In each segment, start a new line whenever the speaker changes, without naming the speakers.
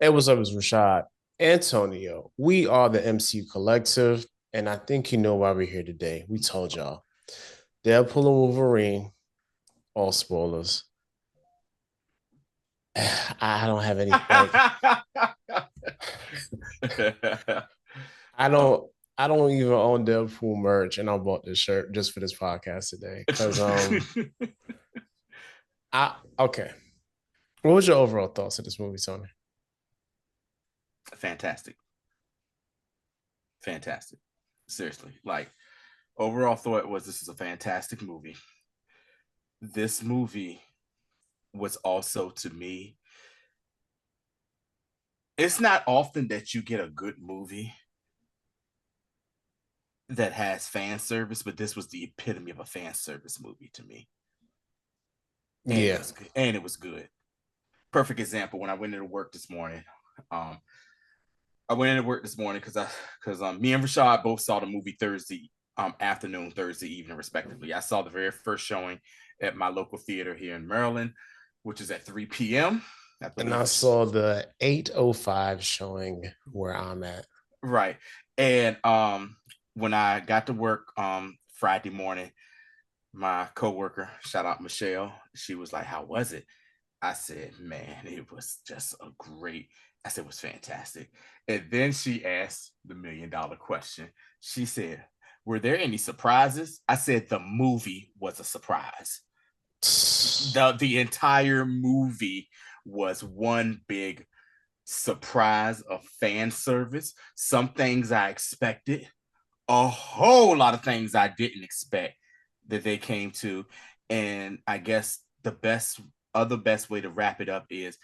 Hey, what's up? It's Rashad. Antonio. We are the MCU Collective, and I think you know why we're here today. We told y'all. Deadpool and Wolverine, all spoilers. I don't have any I
Oh.
don't I don't even own Deadpool merch, and I bought this shirt just for this podcast today. Cause I okay. What was your overall thoughts of this movie, Tony?
Fantastic. Fantastic. Seriously. Like, overall thought was this is a fantastic movie. This movie was also, to me, it's not often that you get a good movie that has fan service, but this was the epitome of a fan service movie to me. And it
Yeah.
was good. And it was good. Perfect example, when I went into work this morning. Um, I went into work this morning because me and Rashad both saw the movie Thursday afternoon, Thursday evening, respectively. I saw the very first showing at my local theater here in Maryland, which is at 3 p.m. I
And
believe
I
it's
saw the 8:05 showing where I'm at.
right. And when I got to work Friday morning, my coworker, shout out Michelle, she was like, "How was it?" I said, "Man, it was just a great." I said, "It was fantastic." And then she asked the $1 million question. She said, "Were there any surprises?" I said, "The movie was a surprise. The entire movie was one big surprise of fan service. Some things I expected, a whole lot of things I didn't expect that they came to. And I guess the best way to wrap it up is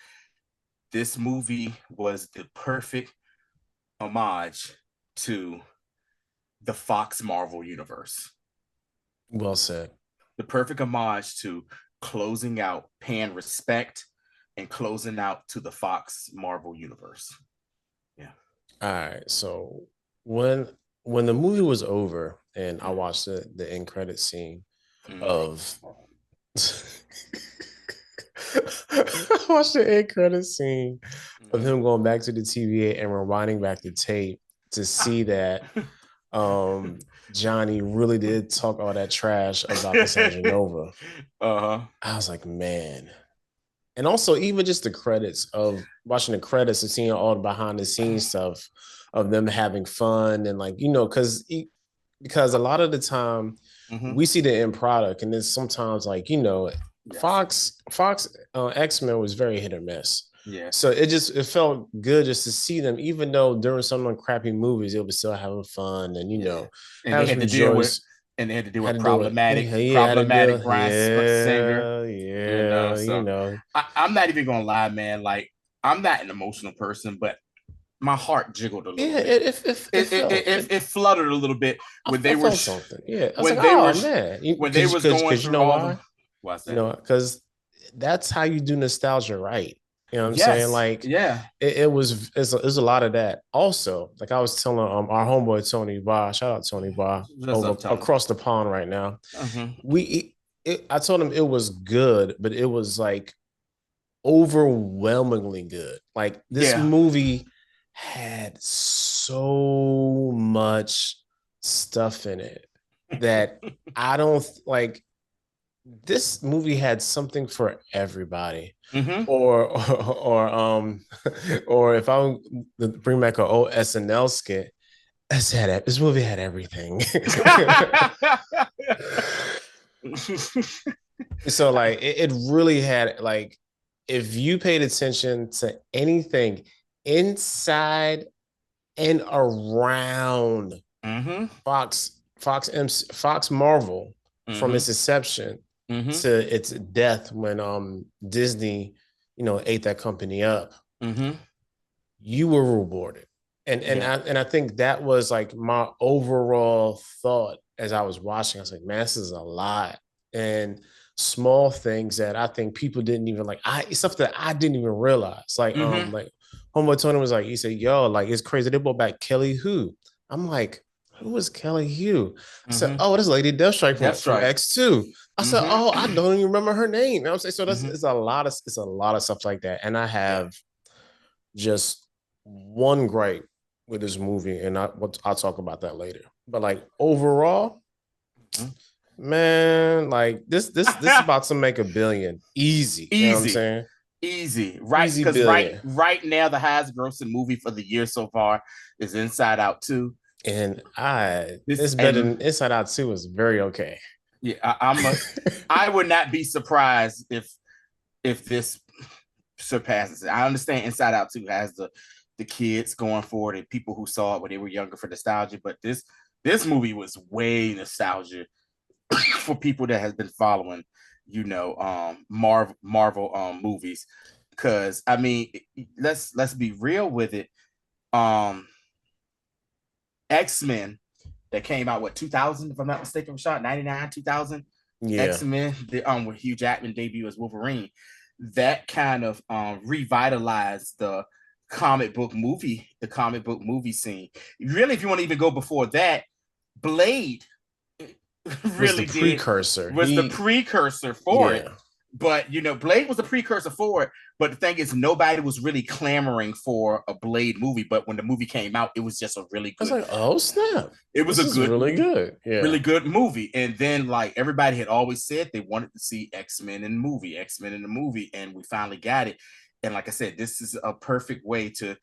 this movie was the perfect homage to the Fox Marvel universe.
Well said.
The perfect homage to closing out, paying respect, and closing out to the Fox Marvel universe. Yeah.
All right. So when when the movie was over and I watched the end credit scene
Mm-hmm.
of I watched the end credit scene of
Mm-hmm.
him going back to the TVA and rewinding back the tape to see that um Johnny really did talk all that trash about Cassandra Nova.
Uh-huh.
I was like, man. And also even just the credits of watching the credits and seeing all the behind the scenes stuff of them having fun and like because a lot of the time
Mm-hmm.
we see the end product and then sometimes like
Yes.
Fox X-Men was very hit or miss, so
Yes.
it felt good just to see them even though during some of the crappy movies they were still having fun and
Yeah. And they
have
had
some
to deal with
joys.
and they had to deal
Had
with
to do it. Yeah, yeah, had to
problematic
do.
Brian Singer.
Yeah,
So I'm not even gonna lie, man. Like, I'm not an emotional person, but my heart jiggled a little
Yeah.
bit.
It felt
It fluttered a little bit when
I
they were
felt something. Yeah, I was like,
when they were
oh man,
when they was going
because you
through
know
all the
why?
what's
You
that?
know, because that's how you do nostalgia, right? You know what I'm saying?
Yes,
Like
yeah.
it's a lot of that. Also, like I was telling our homeboy Tony Ba, shout out Tony Ba
What's
over
up, Tony?
across the pond right now.
Mm-hmm.
We I told him it was good, but it was like overwhelmingly good. Like this
Yeah.
movie had so much stuff in it that I don't like. This movie had something for everybody.
Mm-hmm.
Or or if I bring back an old SNL skit, this movie had everything. So like it really had like if you paid attention to anything inside and around
Mm-hmm.
Fox Marvel from
Mm-hmm.
its inception
Mm-hmm.
to its death when Disney ate that company up,
Mm-hmm.
you were rewarded.
Yeah.
And I think that was like my overall thought as I was watching. I was like, man, this is a lot. And small things that I think people didn't even like. Stuff that I didn't even realize.
Mm-hmm.
Like homeboy Tony was like, he said, yo, like it's crazy. They brought back Kelly Who. I'm like, who was Kelly Hu? I said,
Mm-hmm.
oh, this Lady Deathstrike
Death
from
Strike.
X2. I said, oh, I
Mm-hmm.
don't even remember her name. You know what I'm saying? So that's
Mm-hmm.
it's a lot of stuff like that. And I
Yeah.
have just one gripe with this movie, and I'll talk about that later. But like overall, man, like this is about to make $1 billion easy. You know what I'm saying?
Easy, right? Because right now the highest grossing movie for the year so far is Inside Out 2.
And it's better than Inside Out 2 is very okay.
Yeah, I would not be surprised if this surpasses it. I understand Inside Out 2 has the kids going for it and people who saw it when they were younger for nostalgia, but this movie was way nostalgia for people that has been following, you know, Marvel movies. Because I mean, let's be real with it. X-Men that came out 2000, if I'm not mistaken, Rashad, 99, 2000.
Yeah.
X-Men, with Hugh Jackman debut as Wolverine, that kind of revitalized the comic book movie scene. Really, if you want to even go before that, Blade really
was the
precursor for it. But you know, Blade was the precursor for it. But the thing is, nobody was really clamoring for a Blade movie. But when the movie came out, it was just a really good.
I was like, oh snap!
It was
really good,
really good movie. And then like everybody had always said they wanted to see X-Men in the movie, and we finally got it. And like I said, this is a perfect way to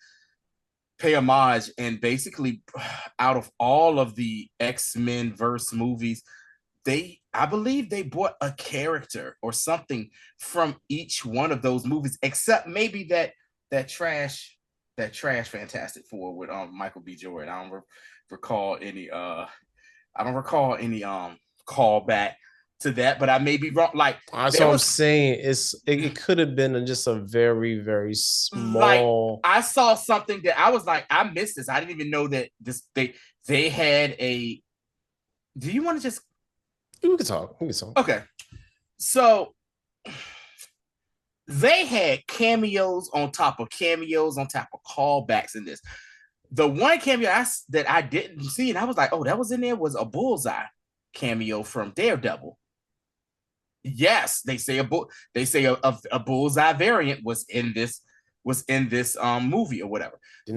pay homage. And basically, out of all of the X-Men verse movies, I believe they brought a character or something from each one of those movies, except maybe that trash Fantastic Four with Michael B. Jordan. I don't recall any callback to that, but I may be wrong. Like
that's what I'm saying. It could have been just a very, very small.
Like, I saw something that I was like, I missed this. I didn't even know that they had a. Do you want to just?
We can talk.
Okay. So they had cameos on top of callbacks in this. The one cameo that I didn't see, and I was like, oh, that was in there, was a Bullseye cameo from Daredevil. Yes, they say a Bullseye variant was in this movie or whatever. Did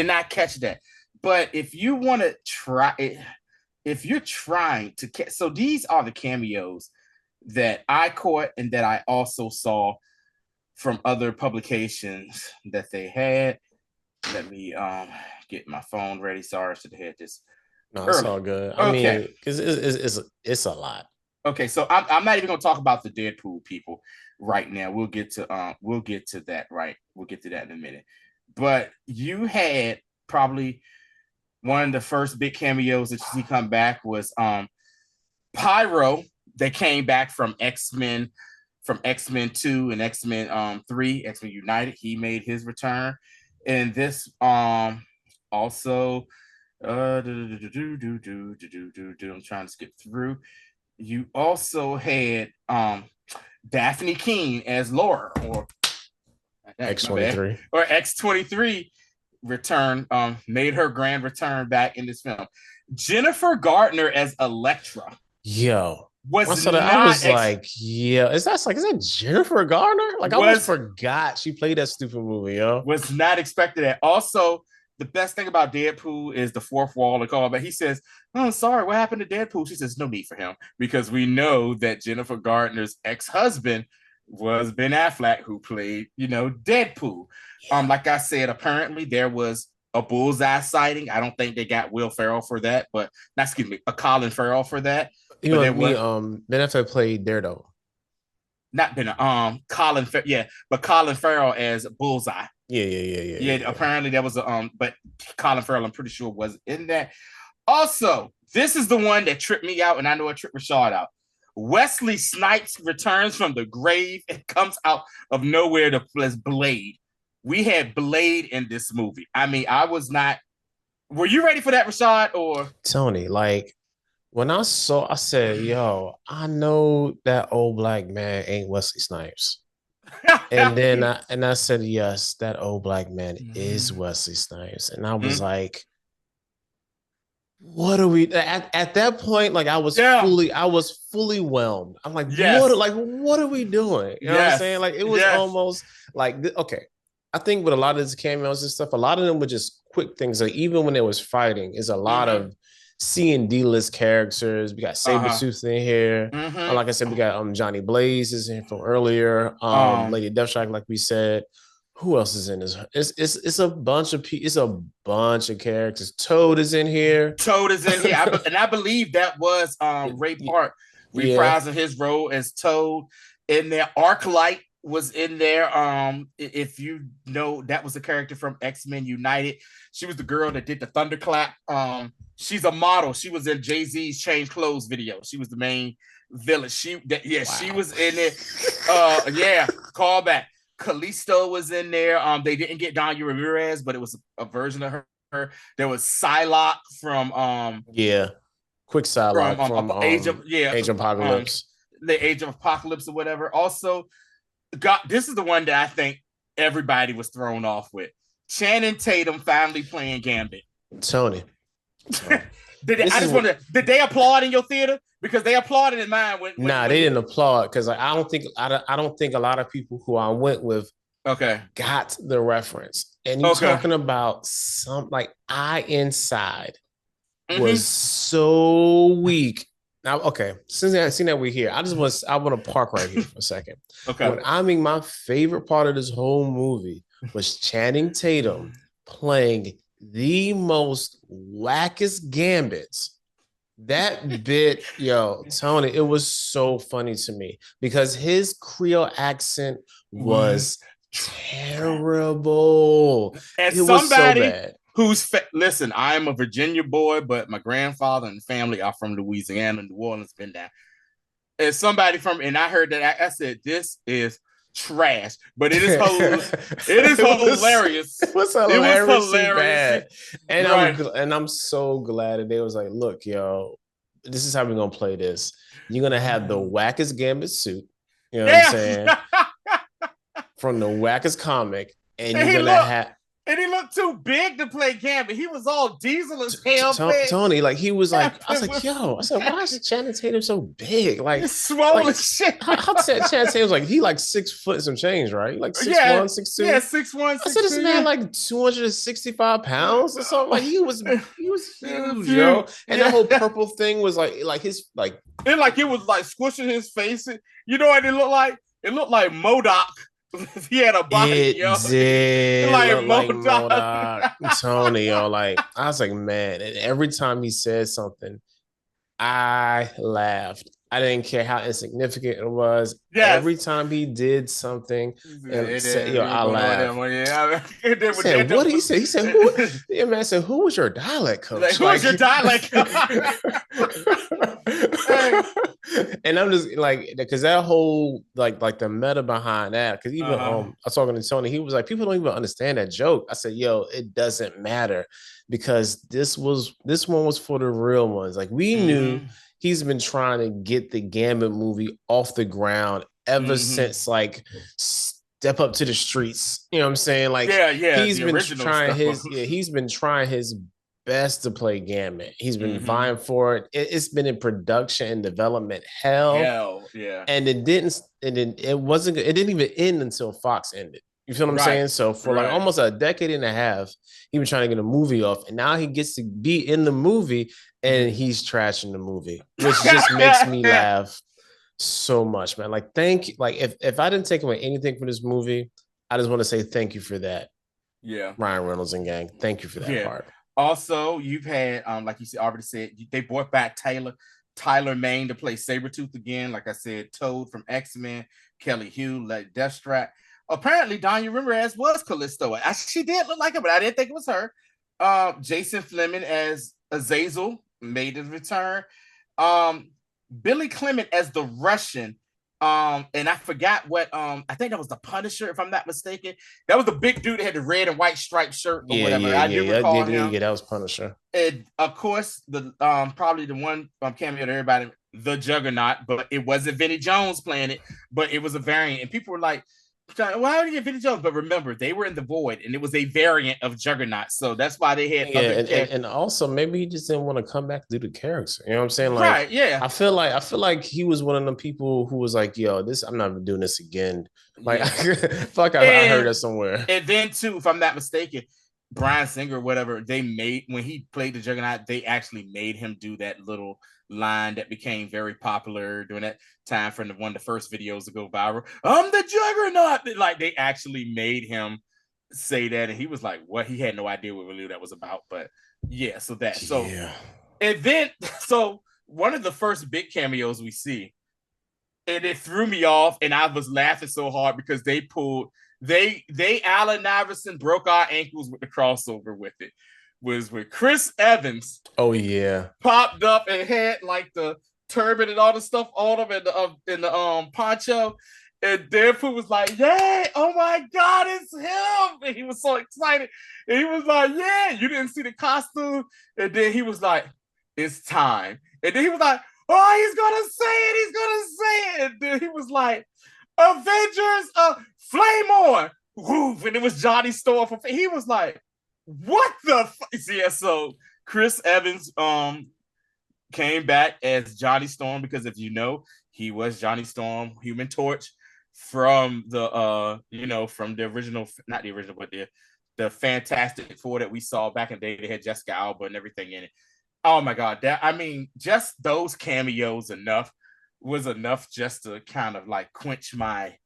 not catch that. But if you want to try it, if you're trying to catch, so these are the cameos that I caught and that I also saw from other publications that they had. Let me get my phone ready. Sorry, I should have had this.
No, it's all good. I mean, because it's a lot.
Okay, so I'm not even going to talk about the Deadpool people right now. We'll get to that. Right, we'll get to that in a minute. But you had probably one of the first big cameos that you see come back was Pyro. They came back from X-Men 2 and X-Men 3, X-Men United. He made his return. And this also I'm trying to skip through. You also had Daphne Keene as Laura, or
X-23
or X-23 return, made her grand return back in this film. Jennifer Gardner as Elektra.
Yo. I was like, yeah, is that Jennifer Garner? Like, I almost forgot she played that stupid movie, yo.
Was not expected that. Also, the best thing about Deadpool is the fourth wall to call, but he says, oh, sorry, what happened to Deadpool? She says, no need for him, because we know that Jennifer Gardner's ex-husband was Ben Affleck, who played, Deadpool. Like I said, apparently there was a Bullseye sighting. I don't think they got Will Ferrell for that, but a Colin Farrell for that.
Ben Affleck played Daredevil.
Not Ben, Colin Farrell as Bullseye.
Yeah.
Apparently there was but Colin Farrell, I'm pretty sure, was in that. Also, this is the one that tripped me out, and I know it tripped Rashad out. Wesley Snipes returns from the grave and comes out of nowhere to play Blade. We had Blade in this movie. I mean, I was not. Were you ready for that, Rashad? Or
Tony, like, when I said, yo, I know that old black man ain't Wesley Snipes. And then I said, yes, that old black man is Wesley Snipes. And I was like, what are we at that point? Like, I was fully whelmed. I'm like, what are we doing? You know what I'm saying? Like, it was almost like, okay, I think with a lot of these cameos and stuff, a lot of them were just quick things. Like even when it was fighting, is a lot of C and D list characters. We got Sabretooth in here. Like I said, we got Johnny Blaze is in from earlier. Lady Deathstrike, like we said. Who else is in this? It's a bunch of characters. Toad is in here.
And I believe that was Ray Park reprising his role as Toad. In there, Arclight was in there. If you know, that was a character from X-Men United. She was the girl that did the thunderclap. She's a model. She was in Jay-Z's Change Clothes video. She was the main villain. She was in it. Callback. Callisto was in there. They didn't get Danya Ramirez, but it was a version of her. There was Psylocke from
Quick Psylocke from
Age of
Apocalypse.
The Age of Apocalypse or whatever. Also, this is the one that I think everybody was thrown off with. Channing Tatum finally playing Gambit.
Tony.
Did they applaud in your theater? Because they applauded in mine.
They didn't applaud because I don't think a lot of people who I went with got the reference. And you're talking about some like Inside was so weak. Now, since I seen that we're here, I want to park right here for a second. My favorite part of this whole movie was Channing Tatum playing the most wackest gambits. That bit, Tony, it was so funny to me because his Creole accent was terrible.
As somebody listen, I am a Virginia boy, but my grandfather and family are from Louisiana, New Orleans, been down. As somebody and I heard that, I said, this is trash, but it is hilarious.
It was hilarious. And I'm so glad that they was like, look, this is how we're gonna play this. You're gonna have the wackest Gambit suit, you know what I'm saying? From the wackest comic, and you're gonna have.
And he looked too big to play Gambit. He was all diesel as hell.
Tony, like he was like, I was like, why is Channing Tatum so big? Like
he's swole as shit.
How Channing Tatum's like he like 6 foot some change, right? Like 6'1", 6'2".
Yeah, 6'1", 6'2".
I said this man like 265 pounds or something. Like he was huge, yo. And that whole purple thing was like his like
it was like squishing his face. You know what it looked like? It looked like MODOK. He had a body,
it did like MODOK. Tony, like I was like, man, and every time he said something, I laughed. I didn't care how insignificant it was. Yes. Every time he did something, I laughed. What did he say? He said, man said, who was your dialect coach?
Who was your dialect coach?
And I'm just like, because that whole like the meta behind that, because even I was talking to Tony, he was like, people don't even understand that joke. I said, it doesn't matter because this one was for the real ones. Like we knew he's been trying to get the Gambit movie off the ground ever since like Step Up to the Streets. You know what I'm saying? Like he's been trying his best to play Gambit. He's been vying for it. It's been in production and development hell. And it didn't even end until Fox ended. You feel what I'm saying? So for like almost a decade and a half, he been trying to get a movie off, and now he gets to be in the movie and he's trashing the movie, which just makes me laugh so much, man. Like, thank you. Like, if I didn't take away anything from this movie, I just want to say thank you for that.
Yeah.
Ryan Reynolds and gang. Thank you for that part.
Also, you've had, like you already said, they brought back Tyler Mane to play Sabretooth again. Like I said, Toad from X-Men, Kelly Hu, like Deathstrike. Apparently, Danya Ramirez was Callisto. She did look like her, but I didn't think it was her. Jason Fleming as Azazel made his return. Billy Clement as the Russian. And I forgot what I think that was the Punisher, if I'm not mistaken. That was the big dude that had the red and white striped shirt or whatever. I do recall him.
Yeah, that was Punisher.
And of course, the probably the one cameo to everybody, the Juggernaut, but it wasn't Vinnie Jones playing it, but it was a variant. And people were like, Why would you get Vinnie Jones? But remember, they were in the Void, and it was a variant of Juggernaut, so that's why they had other.
And also maybe he just didn't want to come back to do the character. You know what I'm saying? Like,
right? Yeah.
I feel like he was one of the people who was like, "Yo, I'm not doing this again." Like, fuck, I heard that somewhere.
And then too, if I'm not mistaken, Bryan Singer, whatever, they made when he played the Juggernaut, they actually made him do that little line that became very popular during that time from one of the first videos to go viral. I'm the Juggernaut. Like they actually made him say that, and he was like, "What?" He had no idea what really that was about. But yeah, so that and then so one of the first big cameos we see, and it threw me off, and I was laughing so hard because they Allen Iverson broke our ankles with the crossover with it. Was with Chris Evans.
Oh yeah,
popped up and had like the turban and all the stuff on him in the poncho, and Deadpool was like, "Yay! Oh my God, it's him!" And he was so excited. And he was like, "Yeah, you didn't see the costume." And then he was like, "It's time." And then he was like, "Oh, he's gonna say it! He's gonna say it!" And then he was like, "Avengers, flame on!" Woof! And it was Johnny Storm. He was like, what the yeah, so Chris Evans came back as Johnny Storm, because if you know, he was Johnny Storm, Human Torch, from the from the original, not the original, but the Fantastic Four that we saw back in the day. They had Jessica Alba and everything in it. Oh my God, just those cameos was enough just to kind of like quench my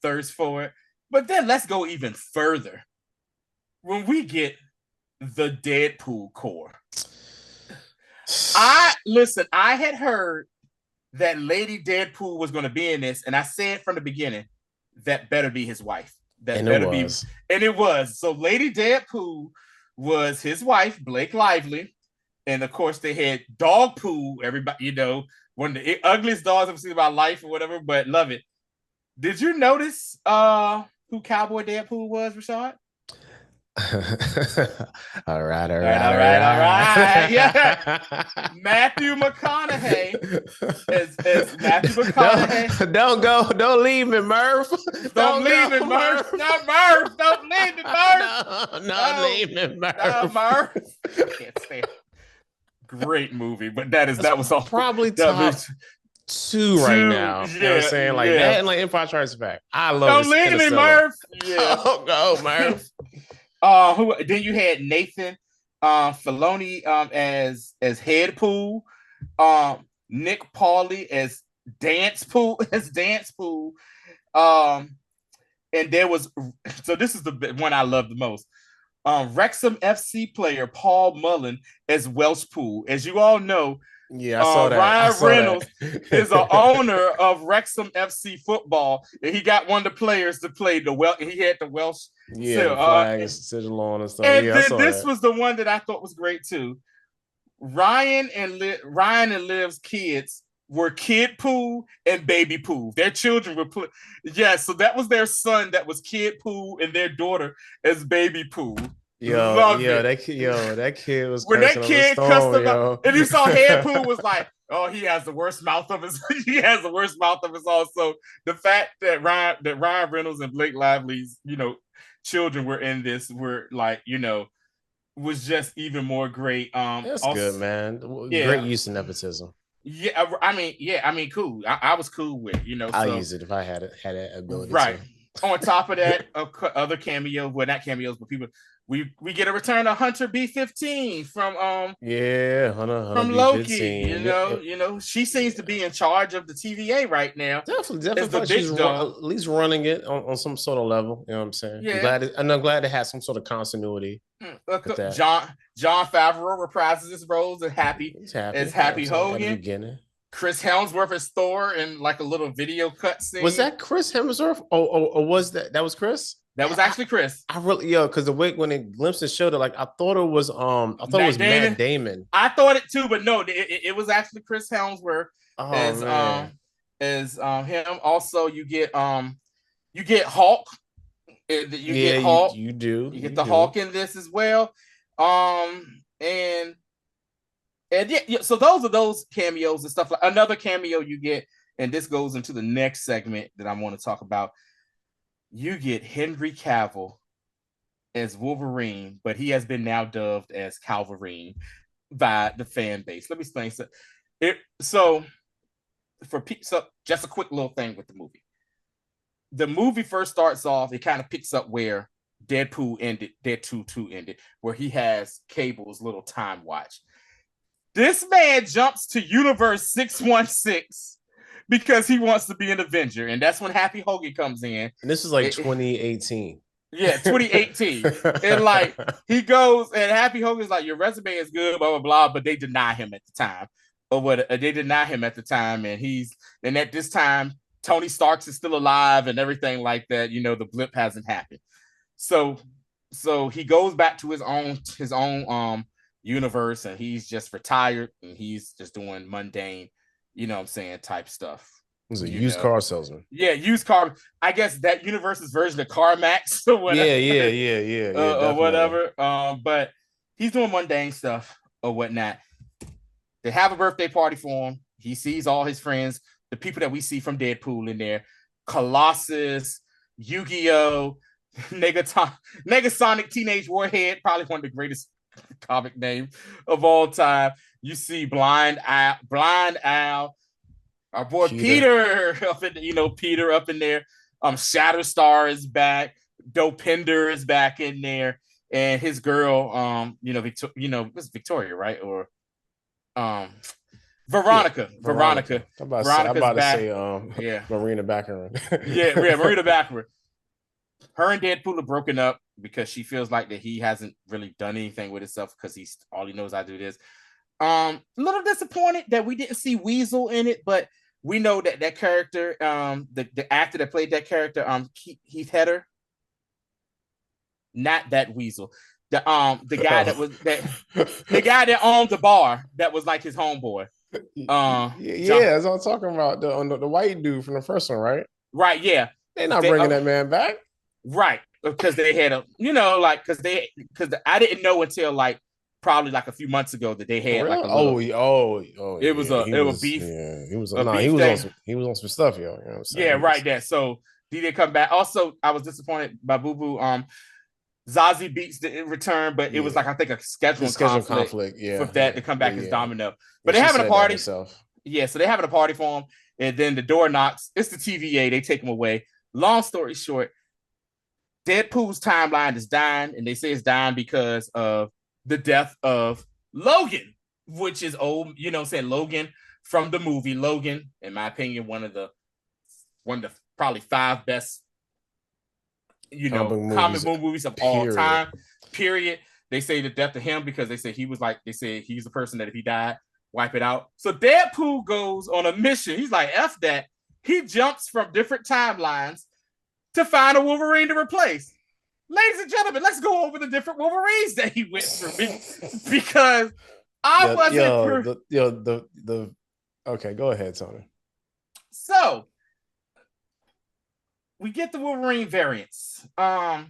thirst for it. But then let's go even further. When we get the Deadpool Corps, I had heard that Lady Deadpool was going to be in this, and I said from the beginning, that better be his wife. And it was. So Lady Deadpool was his wife, Blake Lively, and of course they had Dog Poo. Everybody, one of the ugliest dogs I've seen in my life or whatever, but love it. Did you notice who Cowboy Deadpool was, Rashad?
all right.
Yeah, Matthew McConaughey is Matthew McConaughey.
Don't leave me, Murph.
Don't leave me, Murph. No, Murph. Don't leave me, Murph.
No, leave me, Murph.
No, Murph. I can't stand it. Great movie, but that was all
probably top two right now. You know what I'm saying? Like that and like Empire Strikes Back. I love.
Don't leave me, Murph. Yeah.
Oh, go, Murph.
Then you had Nathan Filoni as Headpool, Nick Pauley as Dancepool, and there was, so this is the one I love the most. Wrexham FC player Paul Mullen as Welshpool. As you all know,
I saw that.
Ryan Reynolds is an owner of Wrexham FC football, and he got one of the players to play the Welsh. He had the Welsh
flags, sigil on and stuff.
And then this was the one that I thought was great too. Ryan and Liv's kids were Kid Pooh and Baby Pooh. Their children were so that was their son that was Kid Pooh, and their daughter as Baby Pooh.
That kid was
when that kid cussed him out, and you saw Head Pooh was like, "Oh, he has the worst mouth of his all." So the fact that Ryan Reynolds and Blake Lively's children were in this were like was just even more great.
That's good, man. Great use of nepotism.
Yeah, I mean, cool. I was cool with
I'll use it if I had that ability.
Right. On top of that, other cameos, well, not cameos, but people. We get a return of Hunter B-15 from
Hunter
from Loki. She seems to be in charge of the TVA right now.
Definitely she's at least running it on some sort of level. You know what I'm saying? Yeah. I'm glad it has some sort of continuity.
John Favreau reprises his roles as Happy Hogan. Chris Hemsworth is Thor in like a little video cutscene.
Was that Chris Hemsworth? Or was that was Chris?
That was actually Chris.
I really because the way when it glimpses showed it, like I thought it was Matt Damon.
I thought it too, but no, it was actually Chris Hemsworth as him. Also, you get Hulk. You get Hulk.
You do.
You get the Hulk in this as well. And so those are those cameos and stuff. Like another cameo you get and this goes into the next segment that I want to talk about. You get Henry Cavill as Wolverine, but he has been now dubbed as Calverine by the fan base. Let me explain. So just a quick little thing with the movie. The movie first starts off, it kind of picks up where Deadpool 2 ended, where he has Cable's little time watch. This man jumps to Universe 616 because he wants to be an Avenger, and that's when Happy Hogan comes in.
And this is like 2018.
Yeah, 2018. And like he goes, and Happy Hogan's like, your resume is good, blah, blah, blah, but they deny him at the time. They deny him at the time, and at this time, Tony Stark is still alive and everything like that. You know, the blip hasn't happened. So he goes back to his own universe, and he's just retired, and he's just doing mundane, you know what I'm saying, type stuff.
He's a used car salesman.
Yeah, used car. I guess that universe's version of CarMax or whatever.
Yeah.
Or whatever. But he's doing mundane stuff or whatnot. They have a birthday party for him. He sees all his friends, the people that we see from Deadpool in there. Colossus, Yu-Gi-Oh!, Negasonic Teenage Warhead, probably one of the greatest comic names of all time. You see Blind Owl, our boy Peter up in Peter up in there. Shatterstar is back. Dopinder is back in there, and his girl, it's Victoria, right? Or Veronica.
Yeah, Veronica. I'm about to say Marina Baccarin.
Marina Baccarin. Her and Deadpool are broken up because she feels like that he hasn't really done anything with himself because all he knows how to do this. A little disappointed that we didn't see Weasel in it, but we know that character, the actor that played that character, Heath Hedger, not that Weasel, the guy the guy that owned the bar that was like his homeboy.
That's what I'm talking about. The white dude from the first one, right?
Right, yeah.
They're not bringing that man back,
right? Because they had because I didn't know until like probably like a few months ago that they had like it was beef.
Yeah, he was on some stuff, yo. You know what I'm saying?
Yeah, right there. So did they come back? Also, I was disappointed by Boo Boo. Zazie Beetz didn't return, but it was like I think a scheduling conflict for that to come back as Domino. But they're having a party. Yeah, so they're having a party for him, and then the door knocks. It's the TVA. They take him away. Long story short, Deadpool's timeline is dying, and they say it's dying because of the death of Logan, which is old, you know what I'm saying? Logan from the movie. Logan, in my opinion, one of the probably 5 best, comic book movies of all time. Period. They say the death of him because they say he's the person that if he died, wipe it out. So Deadpool goes on a mission. He's like, F that. He jumps from different timelines to find a Wolverine to replace. Ladies and gentlemen, let's go over the different Wolverines that he went through because I wasn't.
Okay, go ahead, Tony.
So we get the Wolverine variants. I'll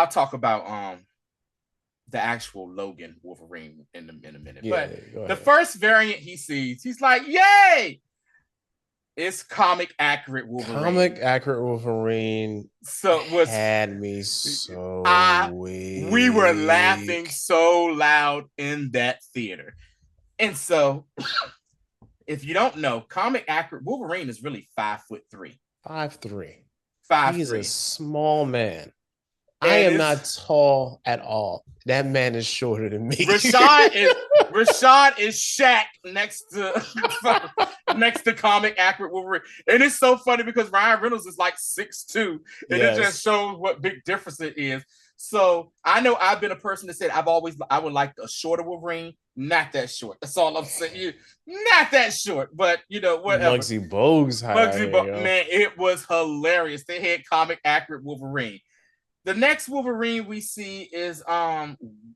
talk about the actual Logan Wolverine in a minute. But the first variant he sees, he's like, "Yay!" It's comic accurate Wolverine.
Comic accurate Wolverine.
So
had me so weak.
We were laughing so loud in that theater. And so if you don't know, comic accurate Wolverine is really 5'3".
5'3". He's a small man. I am not tall at all. That man is shorter than me.
Rashad is Shaq next to comic accurate Wolverine. And it's so funny because Ryan Reynolds is like 6'2", and it just shows what big difference it is. So I know I've been a person that said I would like a shorter Wolverine, not that short. That's all I'm saying. Not that short, but whatever.
Muggsy Bogues,
man, it was hilarious. They had comic accurate Wolverine. The next Wolverine we see is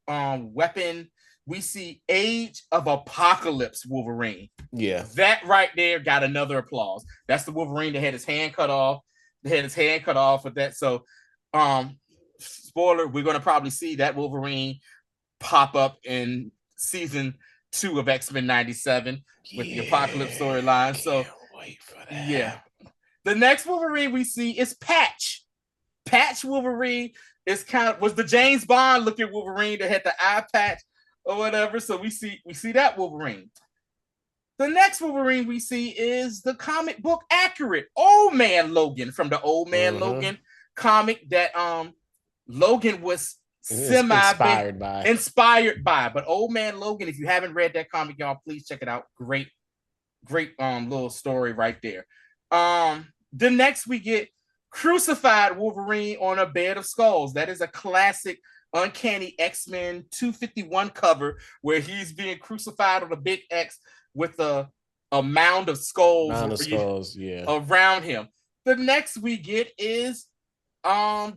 Weapon. We see Age of Apocalypse Wolverine.
Yeah.
That right there got another applause. That's the Wolverine that had his hand cut off. With that. So spoiler, we're gonna probably see that Wolverine pop up in season 2 of X-Men 97 with the Apocalypse storyline. So
wait for that.
Yeah. The next Wolverine we see is Patch. Patch Wolverine was the James Bond looking Wolverine that had the eye patch or whatever. So we see that Wolverine. The next Wolverine we see is the comic book accurate Old Man Logan from the Old Man Logan comic that Logan was inspired by. But Old Man Logan, if you haven't read that comic, y'all, please check it out. Great little story right there. The next we get Crucified Wolverine on a Bed of Skulls. That is a classic Uncanny X-Men 251 cover where he's being crucified on a big X with a mound of skulls, around him. The next we get is I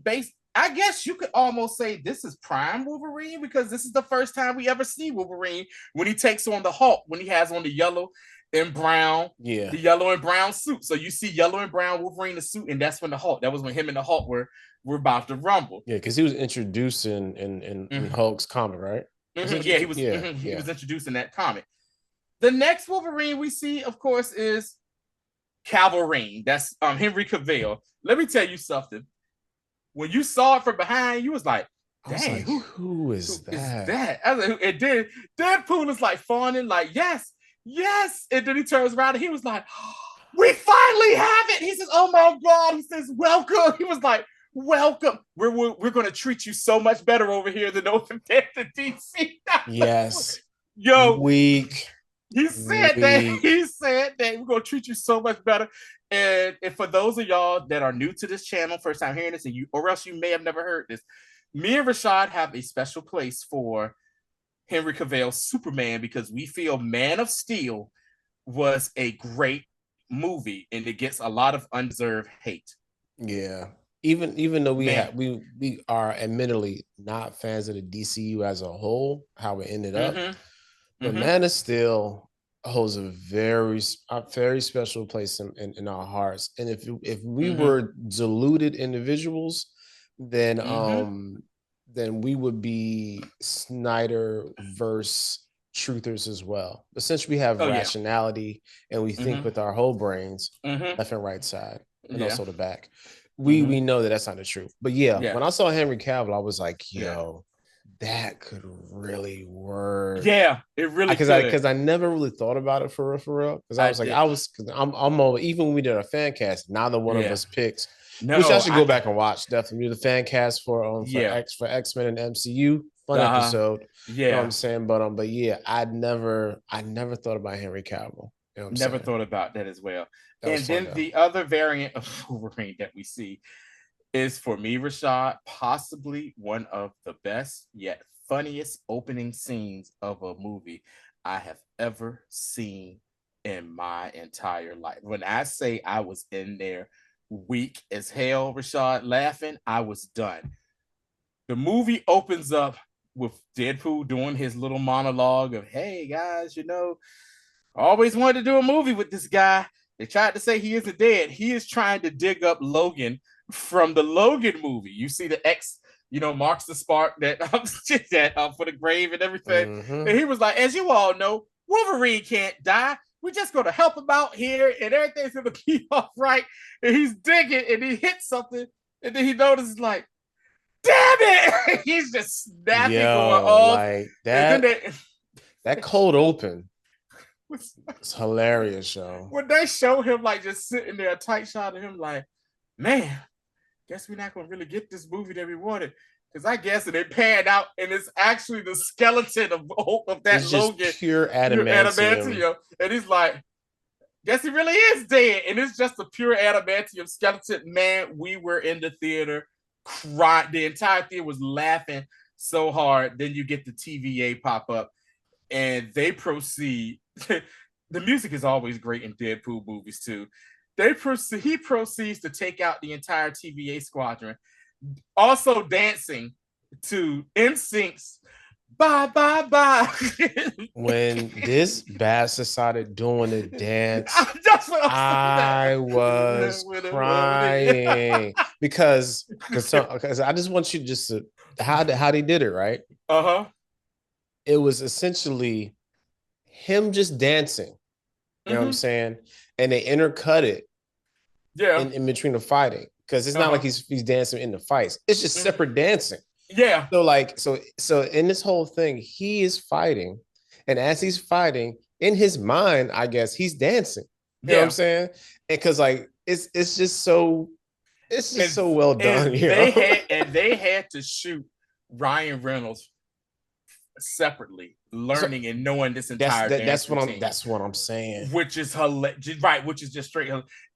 guess you could almost say this is Prime Wolverine, because this is the first time we ever see Wolverine when he takes on the Hulk, when he has on the yellow and brown, the yellow and brown suit. So you see yellow and brown Wolverine in the suit, and that's when the Hulk. That was when him and the Hulk were about to rumble.
Yeah, because he was introduced in Hulk's comic, right?
He was introduced in that comic. The next Wolverine we see, of course, is Wolverine. That's Henry Cavill. Let me tell you something. When you saw it from behind, you was like, dang,
who is that?
I was like, and then Deadpool is like fawning, like, yes. And then he turns around and he was like, we finally have it. He says, oh my God. He says, welcome. He was like, welcome. We're going to treat you so much better over here than over there at the DC.
Yes.
Yo.
Weak.
He said that we're going to treat you so much better. And for those of y'all that are new to this channel, first time hearing this, or else you may have never heard this, me and Rashad have a special place for Henry Cavill's Superman because we feel Man of Steel was a great movie and it gets a lot of undeserved hate.
Yeah. Even though we are admittedly not fans of the DCU as a whole, how it ended up, but Man of Steel holds a very special place in our hearts. And if we were deluded individuals, then we would be Snyder verse truthers as well. But since we have rationality and we think with our whole brains, left and right side, and also the back, we know that that's not the truth. But when I saw Henry Cavill, I was like, yo, that could really work.
Yeah, it really could.
Because I never really thought about it for real. Because I'm all, even when we did a fan cast, neither one of us picks. Which I should go back and watch. Definitely the fan cast for X-Men and MCU. Fun episode. Yeah. You know what I'm saying? But yeah, I never thought about Henry Cavill. You know
never thought about that as well. And then the other variant of Wolverine that we see is, for me, Rashad, possibly one of the best yet funniest opening scenes of a movie I have ever seen in my entire life. When I say I was in there weak as hell, Rashad, laughing, I was done. The movie opens up with Deadpool doing his little monologue of, hey guys, I always wanted to do a movie with this guy. They tried to say he isn't dead. He is trying to dig up Logan from the Logan movie. You see the X, marks the spark that for the grave and everything. And he was like, as you all know, Wolverine can't die. We're just going to help him out here and everything's going to be all right. And he's digging and he hits something. And then he notices, like, damn it. He's just snapping going off.
Like that cold open. It's hilarious, yo.
When they show him, like, just sitting there, a tight shot of him, like, man, guess we're not going to really get this movie that we wanted. Because I guess it panned out, and it's actually the skeleton of that
it's
Logan.
Just pure adamantium.
And he's like, guess he really is dead. And it's just a pure adamantium skeleton. Man, we were in the theater crying. The entire theater was laughing so hard. Then you get the TVA pop up, and they proceed. The music is always great in Deadpool movies, too. He proceeds to take out the entire TVA squadron, also dancing to NSYNC's Bye Bye Bye.
When this bastard started doing the dance, I was crying because I just want you just to how they did it, right?
Uh-huh.
It was essentially him just dancing. You know what I'm
Mm-hmm.
saying? And they intercut it
Yeah.
in between the fighting because it's not like
Uh-huh.
he's dancing in the fights. It's just
Mm-hmm.
separate dancing.
Yeah.
So like so in this whole thing, he is fighting, and as he's fighting in his mind, I guess he's dancing. You know what I'm
Yeah.
saying? And because like it's just
And
so well done, you know.
they had to shoot Ryan Reynolds separately,
So
learning and knowing this entire dance routine,
that's what I'm saying.
which is hilarious, right? Which is just straight.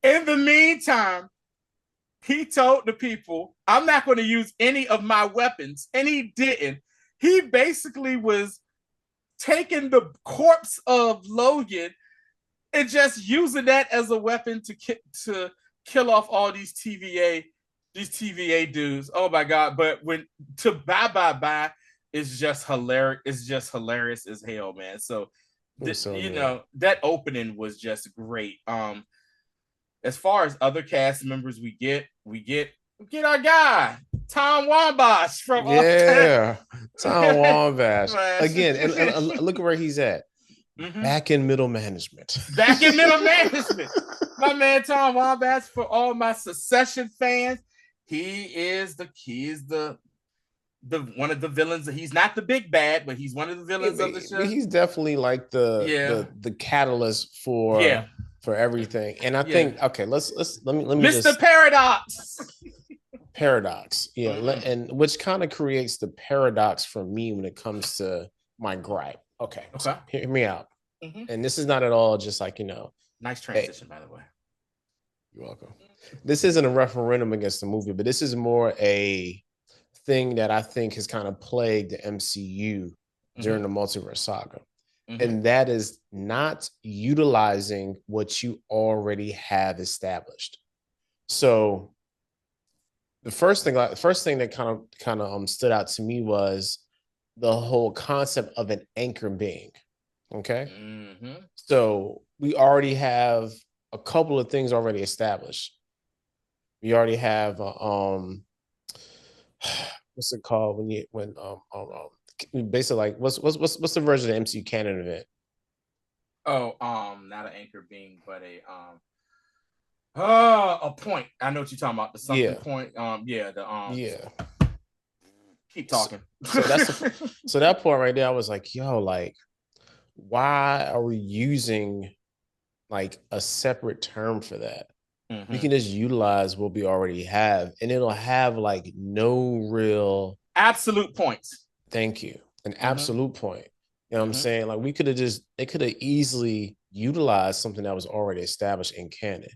In the meantime, he told the people, "I'm not going to use any of my weapons," and he didn't. He basically was taking the corpse of Logan and just using that as a weapon to kill off all these TVA dudes. Oh my god! But when to bye is just hilarious. It's just hilarious as hell, man. So,
So
you
good.
know, that opening was just great. As far as other cast members, we get our guy Tom Wambash from
Yeah, Tom Wombash
Man.
again, and look at where he's at.
Mm-hmm.
Back in middle management.
Back in middle management. My man Tom Wombash, for all my Succession fans, he is the one of the villains. He's not the big bad, but he's one of the villains of the show.
He's definitely like the catalyst
Yeah.
for everything. And I think let me
Mr.
just
Paradox.
paradox. Yeah, and which kind of creates the paradox for me when it comes to my gripe. Okay. So hear me out.
Mm-hmm.
And this is not at all just like,
nice transition, by the way.
You're welcome. This isn't a referendum against the movie, but this is more a thing that I think has kind of plagued the MCU during the multiverse saga. And that is not utilizing what you already have established. So the first thing that kind of stood out to me was the whole concept of an anchor being. Okay. So we already have a couple of things already established. We already have what's it called when basically like what's the version of the MCU canon event?
Oh, not an anchor being, but a point. I know what you're talking about. The something point. Keep talking.
So that point right there, I was like, yo, like, why are we using like a separate term for that? We can just utilize what we already have, and it'll have like no real
absolute points.
Thank you. An absolute point. You know what I'm saying? Like it could have easily utilized something that was already established in canon.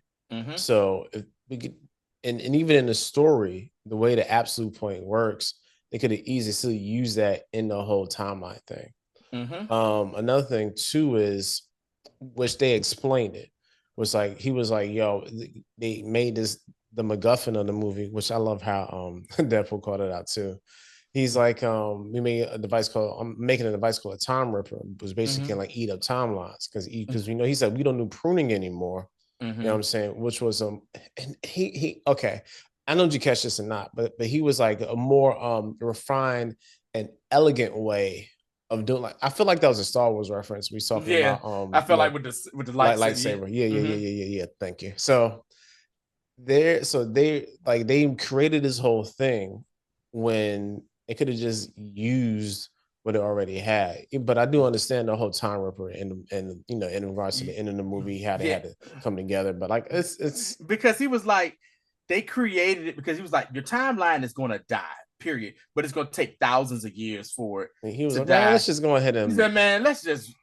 So if we could, and even in the story, the way the absolute point works, they could have easily still used that in the whole timeline thing. Another thing too is, which they explained it, was like he was like, yo, they made this the MacGuffin of the movie, which I love how Deadpool called it out too. He's like, we made a device called, I'm making a device called a time ripper. It was basically like eat up timelines because he said we don't do pruning anymore. You know what I'm saying? Which was and he okay. I don't know if you catch this or not, but he was like a more refined and elegant way of doing, like, I feel like that was a Star Wars reference. We talking about
I feel like with the
lightsaber. Yeah. Thank you. So they created this whole thing when it could have just used what it already had. But I do understand the whole time ripper and in regards to the end of the movie, how they had to come together. But like it's
because he was like, they created it because he was like, your timeline is going to die, period. But it's going to take thousands of years for it.
And he was like, man, let's just go ahead and
he said, man, let's just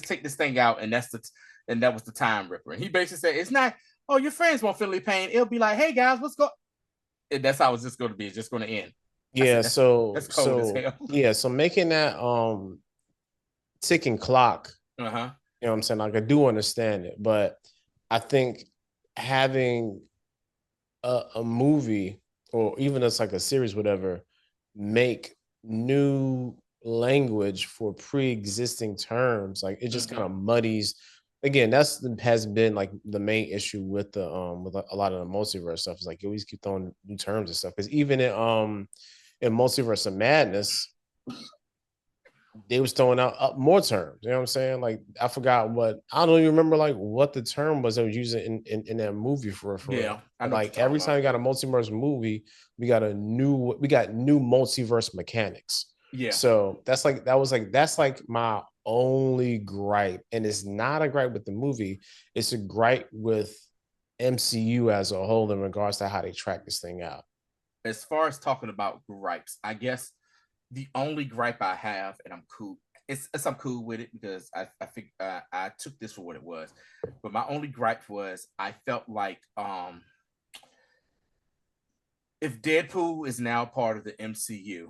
take this thing out, and that was the time ripper. And he basically said, it's not, oh, your friends won't feel any pain. It'll be like, hey guys, what's going? And that's how it's just going to be. It's just going to end.
Yeah,
said, that's cold as hell.
Yeah, so making that ticking clock, you know what I'm saying? Like, I do understand it, but I think having a movie or even it's like a series, whatever, make new language for pre-existing terms, like it just kind of muddies. Again, that's has been like the main issue with with a lot of the multiverse stuff. Is like you always keep throwing new terms and stuff. Because even in Multiverse of Madness, they was throwing out up more terms. You know what I'm saying? Like I forgot what I don't even remember like what the term was they were using in that movie for
Yeah,
real.
I
But
know what you're
like
talking
every time
about.
we got a multiverse movie, we got new multiverse mechanics.
Yeah,
So that's like my only gripe. And it's not a gripe with the movie, it's a gripe with MCU as a whole in regards to how they track this thing out.
as far as talking about gripes, I guess the only gripe I have, and I'm cool. It's I'm cool with it because I think I took this for what it was. But my only gripe was I felt like if Deadpool is now part of the MCU,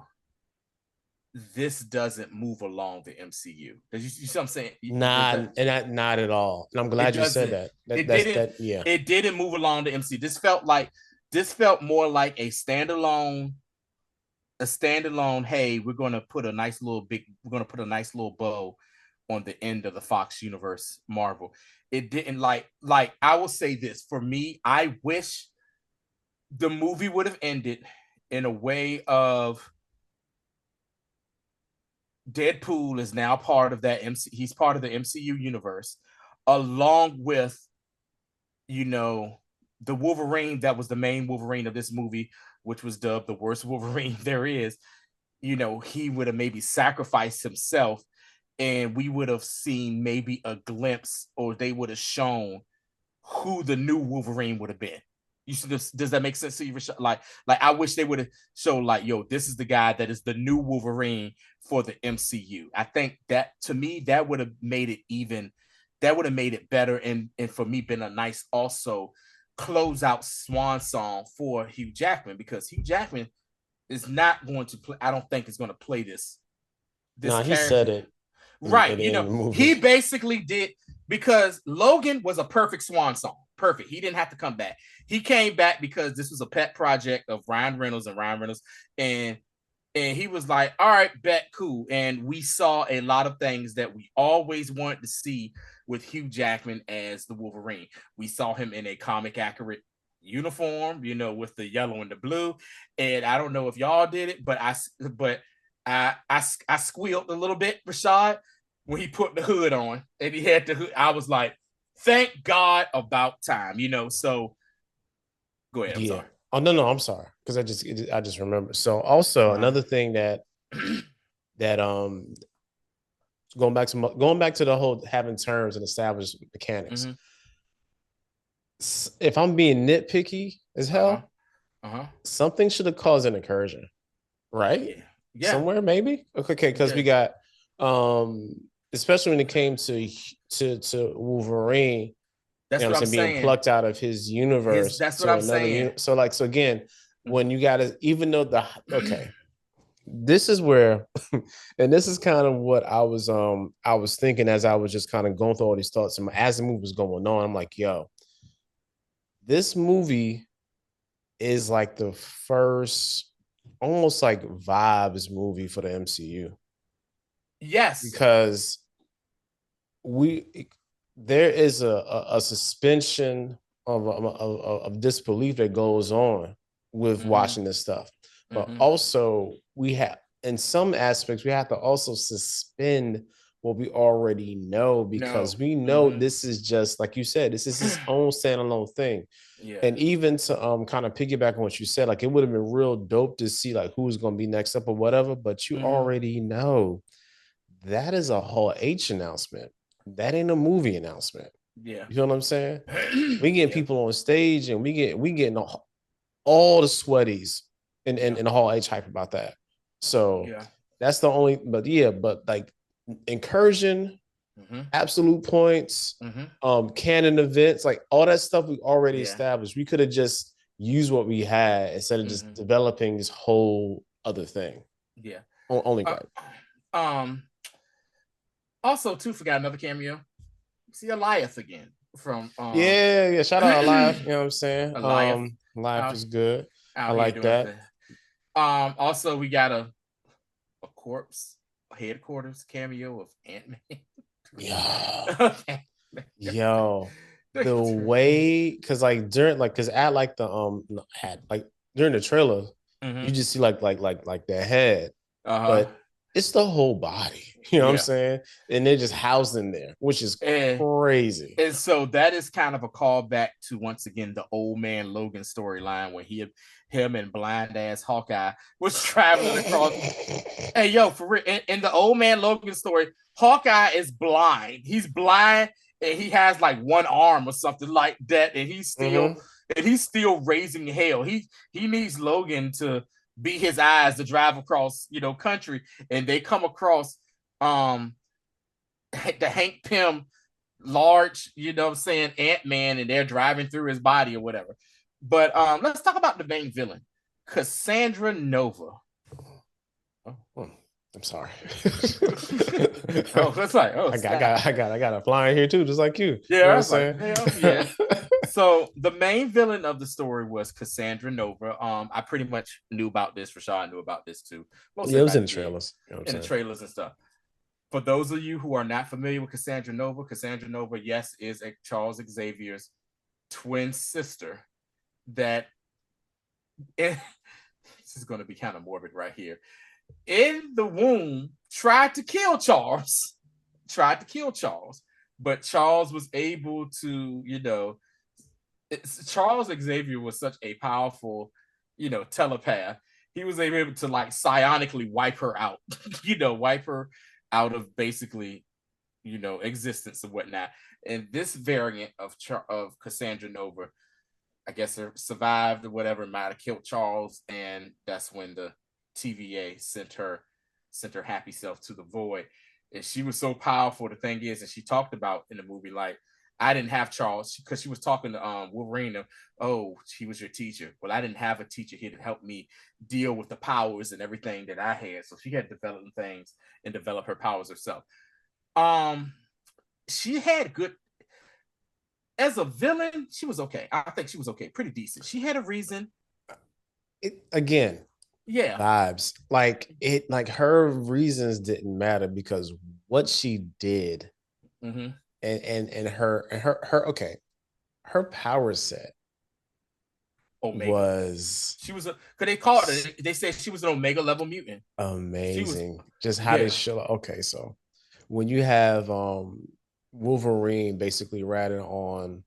this doesn't move along the MCU. Does you see what I'm saying? Does
Not
that
and that not at all. And I'm
it
glad you said
doesn't
that. That
it
that's
didn't
that yeah.
it didn't move along the MCU. This felt more like a standalone, hey, we're gonna put a nice little bow on the end of the Fox universe Marvel. It didn't like I will say this for me, I wish the movie would have ended in a way of Deadpool is now part of that he's part of the MCU universe, along with, you know, the Wolverine that was the main Wolverine of this movie, which was dubbed the worst Wolverine there is. You know, he would have maybe sacrificed himself and we would have seen maybe a glimpse, or they would have shown who the new Wolverine would have been. You see this? Does that make sense to you, Rashad? Like I wish they would have shown like, yo, this is the guy that is the new Wolverine for the MCU. I think that to me that would have made it even, that would have made it better, and for me been a nice also close out swan song for Hugh Jackman, because Hugh Jackman is not going to play. I don't think is going to play this
Nah, he said
character.
it
Right. You
in
know,
the movie.
he basically did, because Logan was a perfect swan song. Perfect. He didn't have to come back. He came back because this was a pet project of Ryan Reynolds and he was like, all right, bet, cool. And we saw a lot of things that we always wanted to see with Hugh Jackman as the Wolverine. We saw him in a comic accurate uniform, you know, with the yellow and the blue. And I don't know if y'all did it, but I squealed a little bit, Rashad, when he put the hood on and he had the hood. I was like, thank God, about time, you know. So go ahead. I'm
Yeah.
sorry.
Oh no, I'm sorry because I just remember. So also
Uh-huh.
another thing that going back to the whole having terms and established mechanics.
Mm-hmm.
If I'm being nitpicky as
Uh-huh.
hell,
Uh-huh.
something should have caused an incursion, right?
Yeah. Yeah.
Somewhere maybe. Okay, because we
Okay.
got especially when it came to Wolverine,
That's
you know what
what
I'm
I'm
saying, being
saying.
plucked out of his
His
universe
That's what
to
I'm
another
saying.
so like so again, when you gotta even though the okay, this is where and this is kind of what I was thinking as I was just kind of going through all these thoughts and as the movie was going on, I'm like, yo, this movie is like the first almost like vibes movie for the MCU
Yes.
because we there is a suspension of disbelief that goes on with
Mm-hmm.
watching this stuff, but
Mm-hmm.
also we have in some aspects we have to also suspend what we already know because
No.
we know
Mm-hmm.
this is just like you said, this is his own standalone thing.
Yeah.
And even to kind of piggyback on what you said, like it would have been real dope to see like who's going to be next up or whatever, but you
Mm-hmm.
already know that is a whole H announcement. That ain't a movie announcement.
Yeah.
You know what I'm saying? We getting
Yeah.
people on stage and we getting all the sweaties
Yeah.
and the Hall H hype about that. So
Yeah.
that's the only, but yeah, but like incursion,
Mm-hmm.
absolute points,
Mm-hmm.
canon events, like all that stuff we already
Yeah.
established. We could have just used what we had instead of just
Mm-hmm.
developing this whole other thing.
Yeah.
Only
Uh,
great.
um. Also, too, forgot another cameo. See Elias again from
Yeah, yeah. Shout out Alive. You know what I'm saying?
Elias
Life
out
is good. I
out here
like
doing his
that.
thing. Also we got a corpse headquarters cameo of Ant-Man.
Yo,
Okay.
yo. The way, cause like during like cause at like the had like during the trailer, you
Mm-hmm.
just see like the head.
Uh-huh.
But it's the whole body. You know what I'm saying? And they're just housed in there, which is crazy.
And so that is kind of a callback to, once again, the old man Logan storyline where him and blind ass Hawkeye was traveling across. Hey, yo, for real, in the old man Logan story, Hawkeye is blind. He's blind and he has like one arm or something like that, and he's still raising hell. He needs Logan to be his eyes to drive across, country, and they come across the Hank Pym large, Ant-Man, and they're driving through his body or whatever. But let's talk about the main villain, Cassandra Nova.
I'm sorry.
That's right.
I got a flying here too, just like you.
Yeah,
you know what I'm
saying? Yeah. So the main villain of the story was Cassandra Nova. I pretty much knew about this. Rashad knew about this too.
It was in the trailers.
The trailers and stuff. For those of you who are not familiar with Cassandra Nova, yes, is a Charles Xavier's twin sister that this is going to be kind of morbid right here. In the womb, tried to kill Charles, but Charles was able to, Charles Xavier was such a powerful, telepath. He was able to like psionically wipe her out, wipe her out of basically, existence and whatnot. And this variant of Cassandra Nova, I guess, survived or whatever, might have killed Charles, and that's when the TVA sent her happy self to the void. And she was so powerful. The thing is, and she talked about in the movie, like, I didn't have Charles, because she was talking to Wolverine. He was your teacher. Well, I didn't have a teacher here to help me deal with the powers and everything that I had. So she had to develop things and develop her powers herself. She had good, as a villain, she was okay. I think she was okay, pretty decent. She had a reason.
Vibes. Like her reasons didn't matter because what she did, and her power set
Omega.
Was
she was because they called it, they said she was an Omega level mutant.
Amazing. Just how they show. Okay, so when you have Wolverine basically ratting on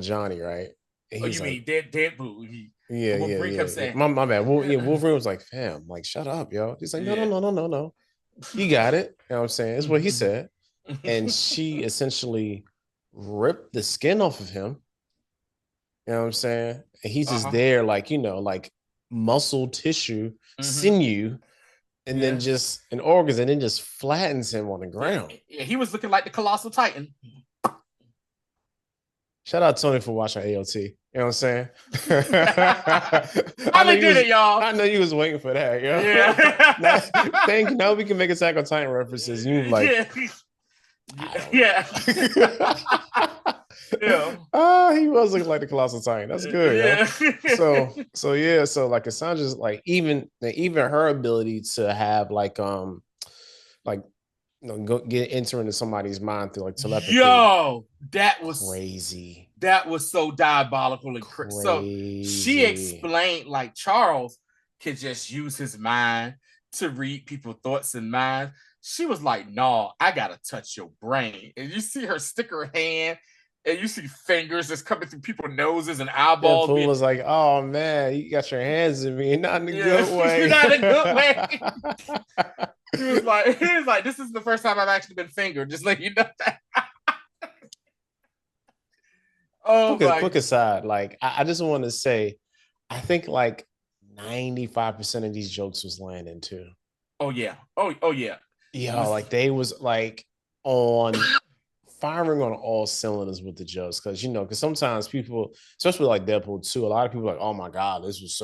Johnny, right?
And he's mean Deadpool?
Yeah. Saying, my bad. Wolverine was like, fam, like, shut up, yo. He's like, no. You got it. You know what I'm saying? That's what he said. And she essentially ripped the skin off of him. You know what I'm saying? And he's just there, like, like muscle tissue, sinew, and then just an organs, and then just flattens him on the ground.
Yeah, he was looking like the Colossal Titan.
Shout out Tony for watching AOT. You know what I'm saying?
I did it, y'all.
I know you was waiting for that, yo. Yeah. Now we can make Attack on Titan references. You like,
yeah.
He was looking like the Colossal Titan. That's good, yeah. So like Cassandra's like even her ability to have enter into somebody's mind through like telepathy.
Yo, that was
crazy.
That was so diabolical and crazy. So she explained like Charles could just use his mind to read people's thoughts and minds. She was like, "No, I gotta touch your brain." And you see her stick her hand, and you see fingers that's coming through people's noses and eyeballs.
Deadpool was like, "Oh man, you got your hands in me, not in a good way."
Not in a good way. He was like, "This is the first time I've actually been fingered." Just like you know that.
Quick aside, like I just want to say, I think like 95% of these jokes was landing too.
Oh yeah.
Yeah, like they was like on firing on all cylinders with the jokes, because sometimes people, especially like Deadpool 2, a lot of people are like, oh my god, this just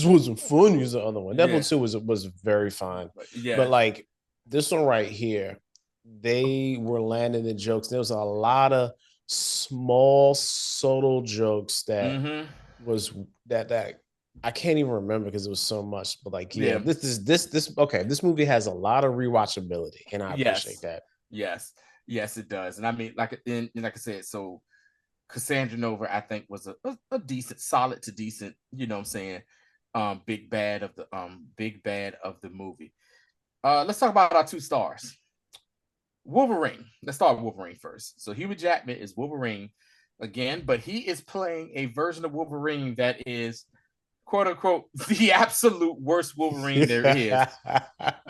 wasn't fun. Use the other one. Deadpool 2 was very fine. But like this one right here, they were landing the jokes. There was a lot of small, subtle jokes that was that I can't even remember because it was so much. But like, this movie has a lot of rewatchability, and I appreciate that.
Yes, it does. And I mean, like I said, so Cassandra Nova, I think, was a decent, solid to decent, you know what I'm saying, big bad of the movie. Let's talk about our 2 stars. Wolverine. Let's start with Wolverine first. So Hugh Jackman is Wolverine again, but he is playing a version of Wolverine that is, quote unquote, the absolute worst Wolverine there is.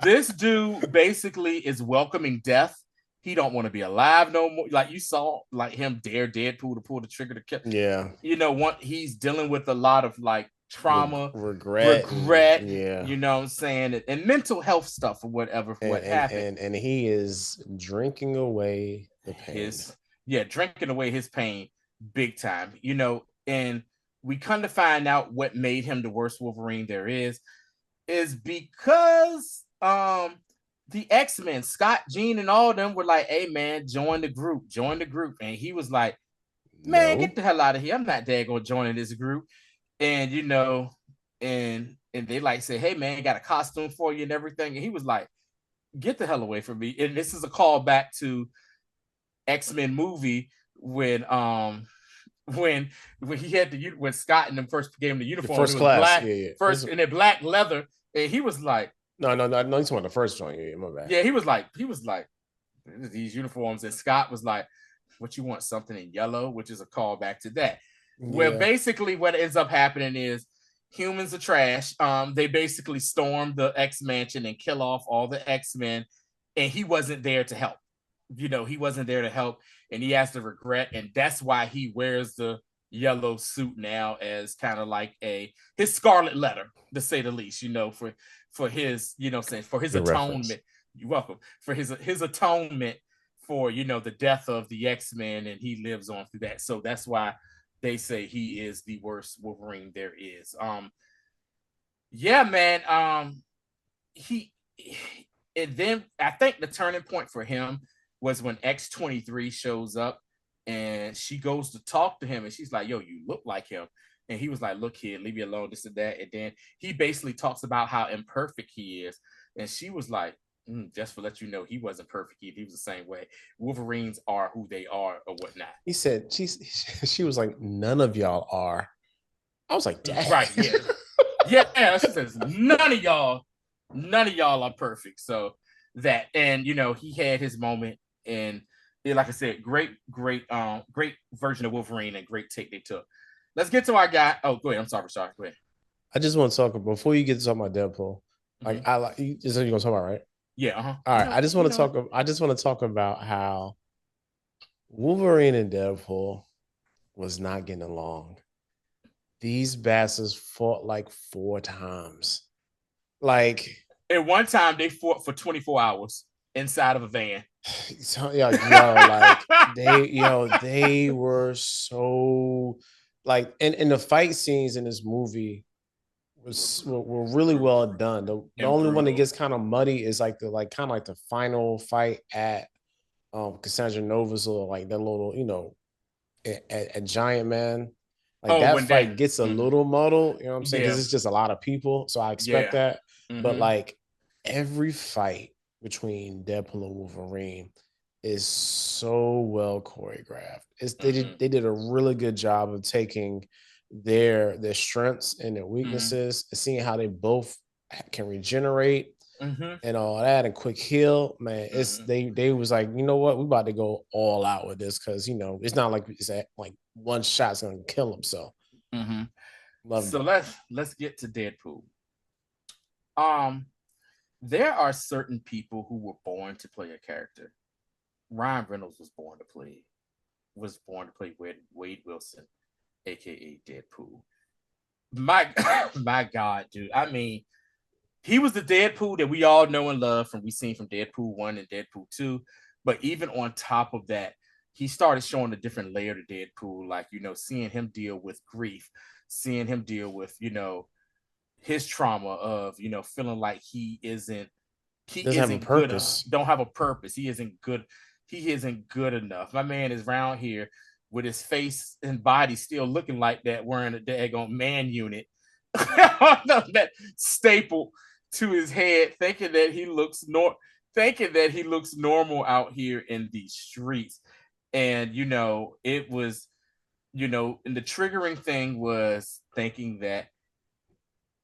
This dude basically is welcoming death. He don't want to be alive no more. Like you saw, like him dare Deadpool to pull the trigger to kill.
Yeah.
You know, he's dealing with a lot of like trauma,
regret,
yeah. You know what I'm saying? And mental health stuff or whatever, what happened.
And he is drinking away the pain.
Drinking away his pain big time. You know, and we come to find out what made him the worst Wolverine there is because the X-Men, Scott, Jean, and all of them were like, hey man, join the group. And he was like, man, get the hell out of here. I'm not daggone joining this group. And you know, and they like say, hey man, got a costume for you and everything. And he was like, get the hell away from me. And this is a callback to X-Men movie when he had when Scott and them first gave him the uniform,
first class,
black, first in their black leather, and he was like,
no, he's talking about the first joint. Yeah, my bad.
Yeah, he was like, these uniforms, and Scott was like, what you want, something in yellow, which is a callback to that. Yeah. Where basically what ends up happening is humans are trash. They basically storm the X mansion and kill off all the X-Men, and he wasn't there to help. You know, he wasn't there to help, and he has to regret, and that's why he wears the yellow suit now as kind of like his scarlet letter, to say the least, you know, for his, you know, saying for his atonement. Reference. You're welcome. For his atonement for, you know, the death of the X-Men, and he lives on through that. So that's why they say he is the worst Wolverine there is. Yeah, man. And then I think the turning point for him was when X-23 shows up and she goes to talk to him, and she's like, yo, you look like him. And he was like, look here, leave me alone, this and that. And then he basically talks about how imperfect he is. And she was like, just to let you know, he wasn't perfect either. He was the same way. Wolverines are who they are or whatnot.
He said, she was like, none of y'all are. I was like, dang.
Right, yeah. Yeah, she says, none of y'all are perfect. So that, and you know, he had his moment, and like I said, great version of Wolverine and great take they took. Let's get to our guy. Oh, go ahead. I'm sorry, Rashad. Go ahead.
I just want to talk before you get to talk about Deadpool. Like I like you. Is that you're gonna talk about, right?
Yeah.
All right. I just want to talk about how Wolverine and Deadpool was not getting along. These bastards fought like 4 times. Like
at one time, they fought for 24 hours inside of a van.
So, they were so like, and the fight scenes in this movie were really well done. The only one that gets kind of muddy is like the final fight at Cassandra Nova's, or like that little, you know, at Giant Man. Like that fight gets a little muddled, you know what I'm saying? Because it's just a lot of people. So I expect that. But like every fight between Deadpool and Wolverine is so well choreographed. They did a really good job of taking their strengths and their weaknesses, and seeing how they both can regenerate and all that, and quick heal. Man, they was like, you know what, we about to go all out with this, because you know it's not like it's like one shot's gonna kill him. So
let's get to Deadpool. There are certain people who were born to play a character. Ryan Reynolds was born to play Wade Wilson, aka Deadpool. My God, dude. I mean, he was the Deadpool that we all know and love from Deadpool 1 and Deadpool 2. But even on top of that, he started showing a different layer to Deadpool, like, you know, seeing him deal with grief, seeing him deal with, you know, his trauma of, you know, feeling like he isn't good, don't have a purpose. He isn't good enough. My man is around here with his face and body still looking like that, wearing a daggone man unit that staple to his head, thinking that he looks normal out here in these streets. And you know, it was, you know, and the triggering thing was thinking that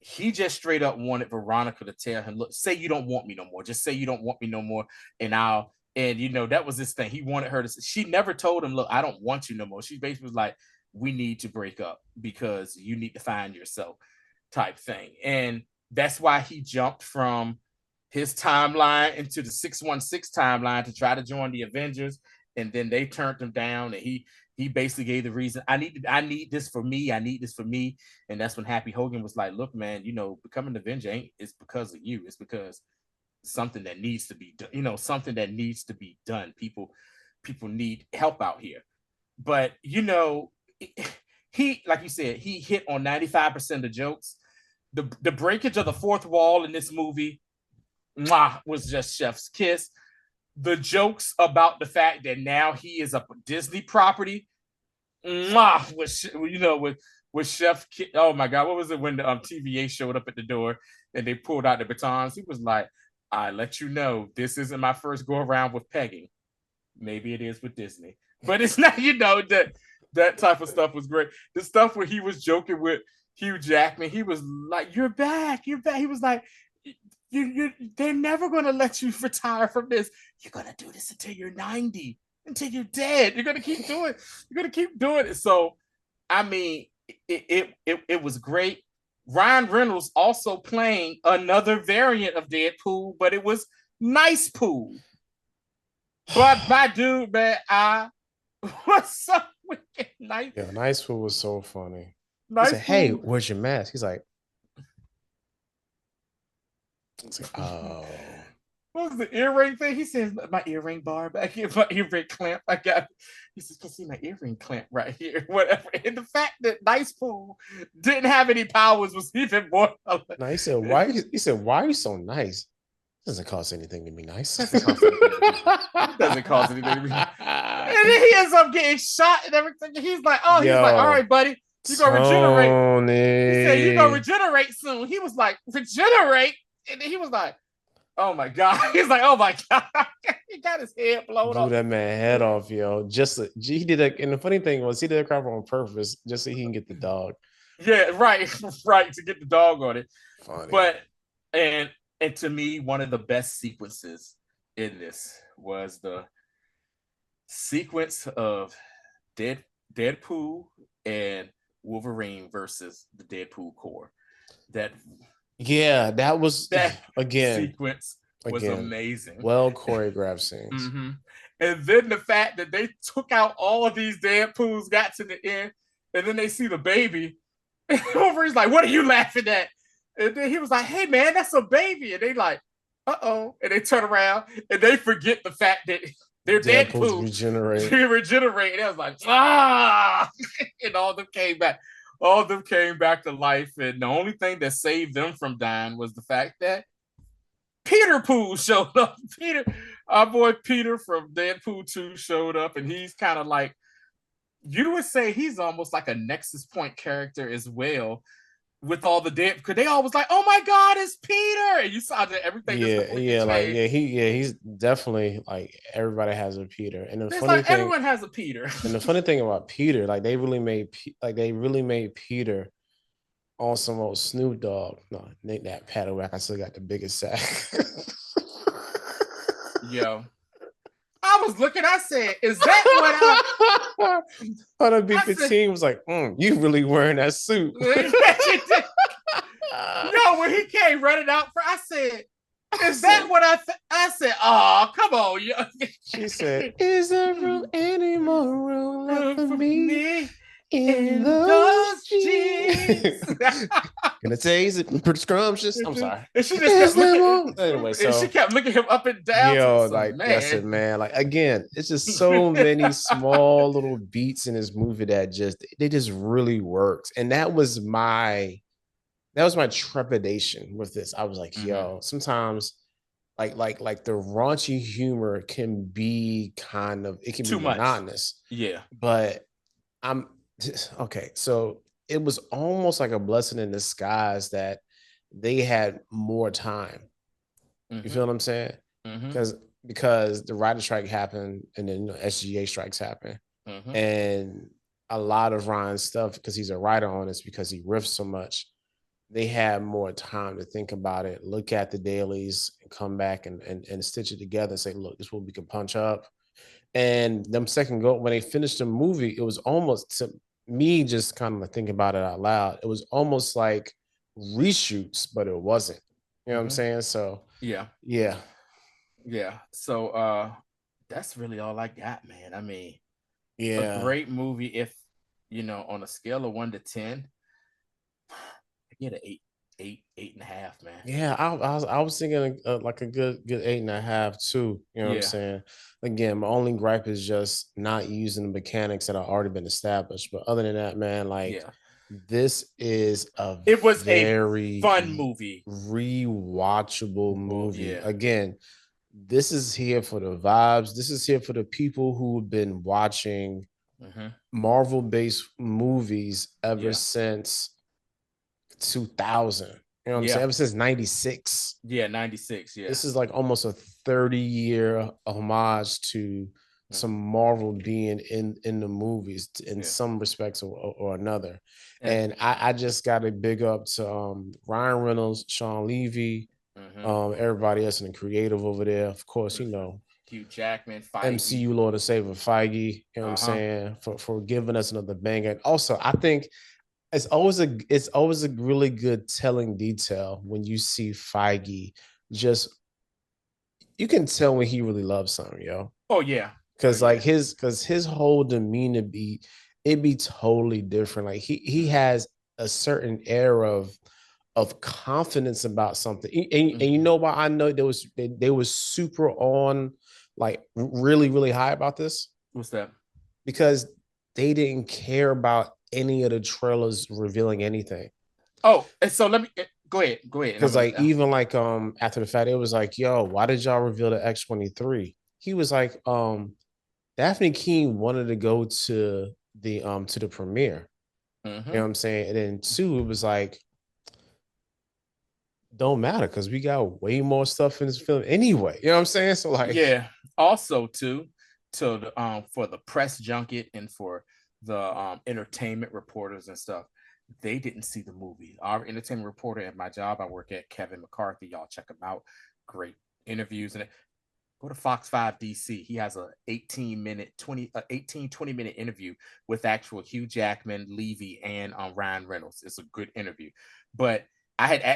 he just straight up wanted Veronica to tell him, look, say you don't want me no more. Just say you don't want me no more. And that was his thing. He wanted her to, she never told him, look, I don't want you no more. She basically was like, we need to break up because you need to find yourself type thing. And that's why he jumped from his timeline into the 616 timeline to try to join the Avengers. And then they turned him down, and he basically gave the reason, I need this for me. I need this for me. And that's when Happy Hogan was like, look, man, becoming an Avenger it's because of you. It's because something that needs to be done, something that needs to be done. People need help out here. But, he, like you said, he hit on 95% of the jokes. The breakage of the fourth wall in this movie was just chef's kiss. The jokes about the fact that now he is a Disney property, with Chef. Oh my God, what was it when the TVA showed up at the door and they pulled out the batons? He was like, "I let you know, this isn't my first go around with pegging. Maybe it is with Disney, but it's not." That type of stuff was great. The stuff where he was joking with Hugh Jackman, he was like, "You're back, you're back." He was like, they're never going to let you retire from this. You're going to do this until you're 90, until you're dead. You're going to keep doing it. You're going to keep doing it. So, I mean, it was great. Ryan Reynolds also playing another variant of Deadpool, but it was Nice Pool. But my dude, man, I was so wicked nice.
Yeah, Nice Pool was so funny.
Nice
he said, "Hey, where's your mask?" He's like, "Oh."
What was the earring thing? He says, "My earring bar back here, my earring clamp. I got." He says, "Can see my earring clamp right here." Whatever. And the fact that Nice Pool didn't have any powers was even more.
No, he said, "Why?" He said, "Why are you so nice? It doesn't cost anything to be nice."
It doesn't cost anything to be nice. And then he ends up getting shot and everything. He's like, "Oh, he's like, all right, buddy, you gonna regenerate." He said, "You gonna regenerate soon." He was like, "Regenerate," and then he was like, "Oh my God." He's like, "Oh my God." He got his head blown
Blew
off.
that man head off, yo. He did that. And the funny thing was, he did that crap on purpose just so he can get the dog.
Yeah, right, right, to get the dog on it.
Funny.
But and to me, one of the best sequences in this was the sequence of Deadpool and Wolverine versus the Deadpool Corps. That
was again
sequence was amazing.
Well choreographed scenes.
Mm-hmm. And then the fact that they took out all of these Deadpools, got to the end, and then they see the baby. And Wolverine's like, "What are you laughing at?" And then he was like, "Hey man, that's a baby." And they like, "Uh-oh." And they turn around and they forget the fact that they're Deadpool. Regenerate. And I was like, "Ah!" And all of them came back. All of them came back to life. And the only thing that saved them from dying was the fact that Peter Pool showed up. Our boy Peter from Deadpool 2 showed up, and he's kind of like, you would say he's almost like a Nexus Point character as well, with all the dead, because they always like, "Oh my God, it's Peter!" And you saw that everything.
He's definitely like, everybody has a Peter, and the funny thing,
everyone has a Peter.
And the funny thing about Peter, like they really made Peter on some old Snoop Dogg. No, Nate that paddle rack. I still got the biggest sack.
Yo. I was looking, I said, "Is that what
I B-15 was like, you really wearing that suit."
No, when he came running out, I said, "Is that what I said, oh, come on." Yo.
She said, "Is there any more room left for me in those jeans?" Gonna taste it, pretty scrumptious. I'm sorry.
And she just kept looking,
anyway, so
she kept looking him up and down.
Yo, that's it, man. Like, again, it's just so many small little beats in this movie that just really works. And that was my trepidation with this. I was like, yo, sometimes like the raunchy humor can be too monotonous.
Yeah.
But okay, so it was almost like a blessing in disguise that they had more time. You feel what I'm saying? Because the writer strike happened, and then SGA strikes happen, and a lot of Ryan's stuff, because he's a writer on this, because he riffs so much, they had more time to think about it, look at the dailies, and come back and stitch it together and say, look, this is what we can punch up. And them second go when they finished the movie, it was almost to me just kind of like thinking about it out loud. It was almost like reshoots, but it wasn't. You know what I'm saying? So
Yeah.
yeah.
Yeah. So that's really all I got, man. I mean, a
Yeah.
great movie. If on a scale of 1 to 10, I get an eight and a half, man.
Yeah, I was thinking like a good 8.5 too. You know what I'm
Yeah.
saying? Again, my only gripe is just not using the mechanics that have already been established. But other than that, man, like
Yeah.
this is a
It was a
very
fun movie.
rewatchable movie.
Yeah.
Again, this is here for the vibes. This is here for the people who've been watching Marvel-based movies ever
Yeah.
since 2000. You know what I'm saying?
Yeah.
Ever since 96.
Yeah. 96. Yeah.
This is like almost a 30-year homage to some Marvel being in the movies in some respects or another. And I just got a big up to Ryan Reynolds, Sean Levy, everybody else in the creative over there. Of course,
Hugh Jackman, Feige.
MCU Lord and Savior Feige, you know what I'm saying, for giving us another banger. And also, I think it's always a really good telling detail when you see Feige. Just you can tell when he really loves something, yo.
Oh yeah.
Because like his whole demeanor be totally different. Like he has a certain air of confidence about something. And you know why I know they was super on like really, really high about this?
What's that?
Because they didn't care about any of the trailers revealing anything.
Oh, and so let me go ahead.
Because like even like after the fact, it was like, yo, why did y'all reveal the X-23? He was like, Daphne Keene wanted to go to the premiere. You know what I'm saying? And then two, it was like, don't matter because we got way more stuff in this film anyway. You know what I'm saying? So like,
yeah. Also, too, to the for the press junket and for the entertainment reporters and stuff, they didn't see the movie. Our entertainment reporter at my job, I work at, Kevin McCarthy. Y'all check him out. Great interviews and go to Fox 5 DC. He has a 20-minute interview with actual Hugh Jackman, Levy, and Ryan Reynolds. It's a good interview. But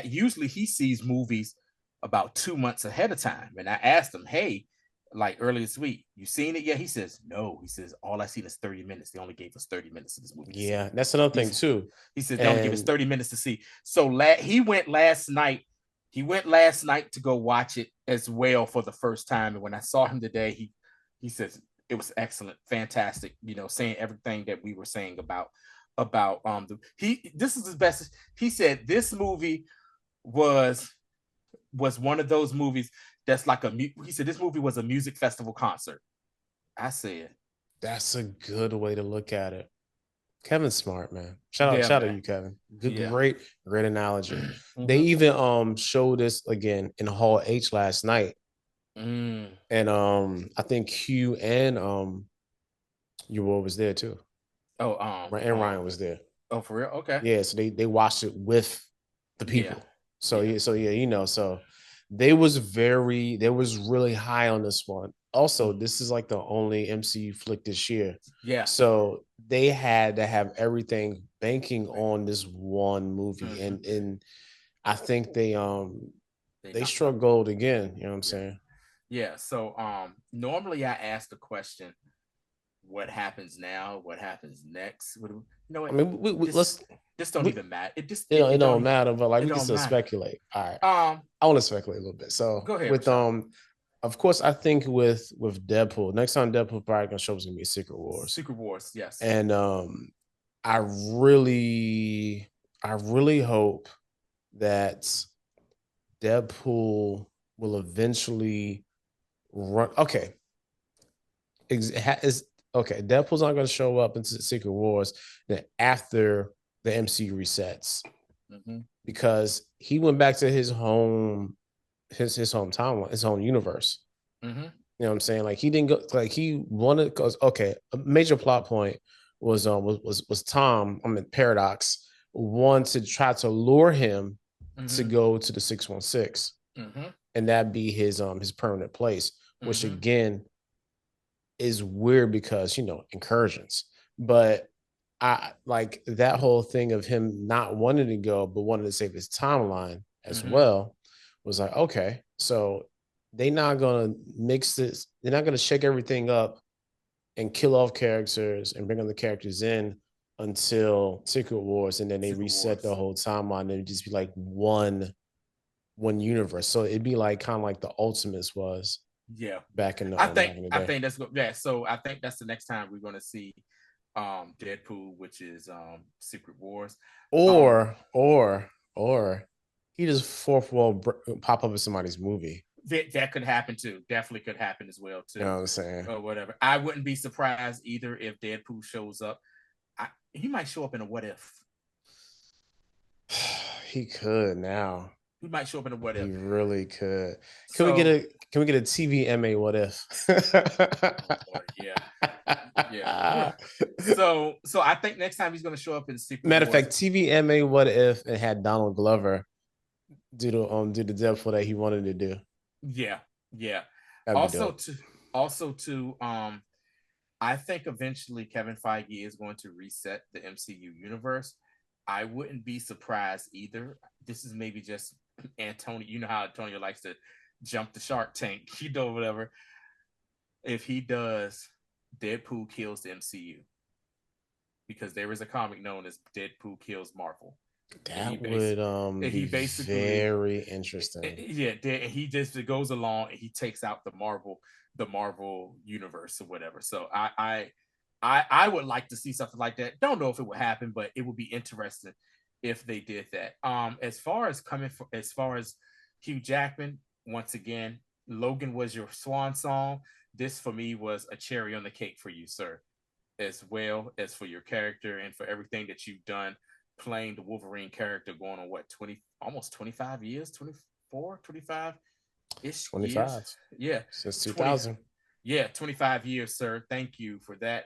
usually he sees movies about 2 months ahead of time. And I asked him, hey, like earlier this week, you seen it yet? He says, no. He says, all I seen is 30 minutes. They only gave us 30 minutes of this movie.
Yeah, that's another thing too.
He says, they only give us 30 minutes to see. So he went last night. He went last night to go watch it as well for the first time. And when I saw him today, he says it was excellent, fantastic, saying everything that we were saying about this is his best. He said this movie was one of those movies that's like he said this movie was a music festival concert. I said
that's a good way to look at it. Kevin's smart, man. Shout out to you, Kevin. Great analogy. They even showed this again in Hall H last night. And I think Q and your boy was there too.
Oh,
and Ryan was there.
Oh, for real? Okay.
Yeah, so they watched it with the people. So so they was really high on this one. Also, this is like the only MCU flick this year.
Yeah.
So they had to have everything banking on this one movie. And I think they struggled again. You know what I'm saying?
Yeah. So normally I ask the question, what happens now? What happens next?
I mean,
this don't even matter. It
don't matter, but like we can still speculate. All right. I want to speculate a little bit. So
go ahead.
With of course, I think with Deadpool, next time Deadpool probably gonna show is gonna be Secret Wars.
Secret Wars, yes.
And I really hope that Deadpool will eventually run. Okay. Deadpool's not gonna show up into Secret Wars then after the MCU resets. Because he went back to his home his hometown, his own universe. You know what I'm saying? Like he didn't go, like he wanted, because a major plot point was Tom, Paradox one to try to lure him to go to the 616, and that be his permanent place, which again is weird because incursions. But I like that whole thing of him not wanting to go, but wanting to save his timeline as well. Was like, okay, so they're not gonna mix this. They're not gonna shake everything up and kill off characters and bring other characters in until Secret Wars, and then they reset the whole timeline and it'd just be like one universe. So it'd be like kind of like the Ultimates was.
Yeah,
back in the
I think that's so I think that's the next time we're gonna see Deadpool, which is Secret Wars,
or he just fourth wall pop up in somebody's movie.
That could happen too. Definitely could happen as well too.
You know what I'm saying?
Or whatever. I wouldn't be surprised either if Deadpool shows up. He might show up in a What If.
He could now.
He might show up in a What If.
He really could. Can we get a TVMA What If?
Yeah. So I think next time he's gonna show up in Secret
Matter of fact, TVMA What If it had Donald Glover do the Deadpool that he wanted to do.
Yeah. Also, I think eventually Kevin Feige is going to reset the MCU universe. I wouldn't be surprised either. This is maybe just Antonio. You know how Antonio likes to jump the shark tank, whatever. If he does, Deadpool kills the MCU. Because there is a comic known as Deadpool Kills Marvel.
That would be very interesting.
Yeah, he just goes along and he takes out the Marvel universe or whatever. So I would like to see something like that. Don't know if it would happen, but it would be interesting if they did that. As far as Hugh Jackman, once again, Logan was your swan song. This for me was a cherry on the cake for you, sir, as well as for your character and for everything that you've done playing the Wolverine character going on almost 25 years, 24, 25 ish
25
years. Yeah,
since 2000.
Yeah, 25 years, sir. Thank you for that.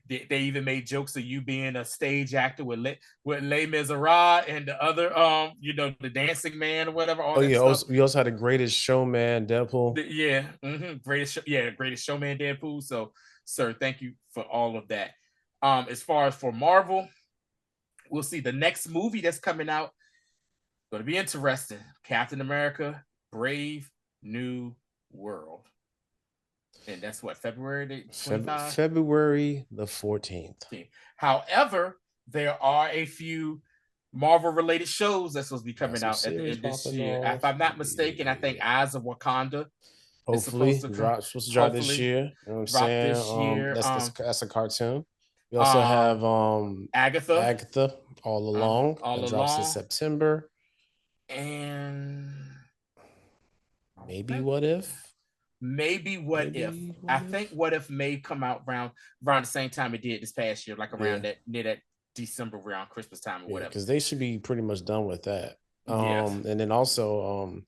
They even made jokes of you being a stage actor with Les Miserables and the other the Dancing Man or whatever.
We also had the Greatest Showman Deadpool.
Greatest Showman Deadpool. So, sir, thank you for all of that. As far as for Marvel, we'll see the next movie that's coming out. Going to be interesting. Captain America: Brave New World. And that's what, February 25?
February the 14th.
However, there are a few Marvel-related shows that's supposed to be coming out at the end of this year. If I'm not mistaken, I think Eyes of Wakanda.
Hopefully, supposed to drop this year. You know what I'm saying? That's a cartoon. We also have Agatha All Along. Drops in September.
And
maybe What If?
Maybe What If? I think What If may come out around the same time it did this past year, like around near that December, around Christmas time or whatever.
Because they should be pretty much done with that. And then also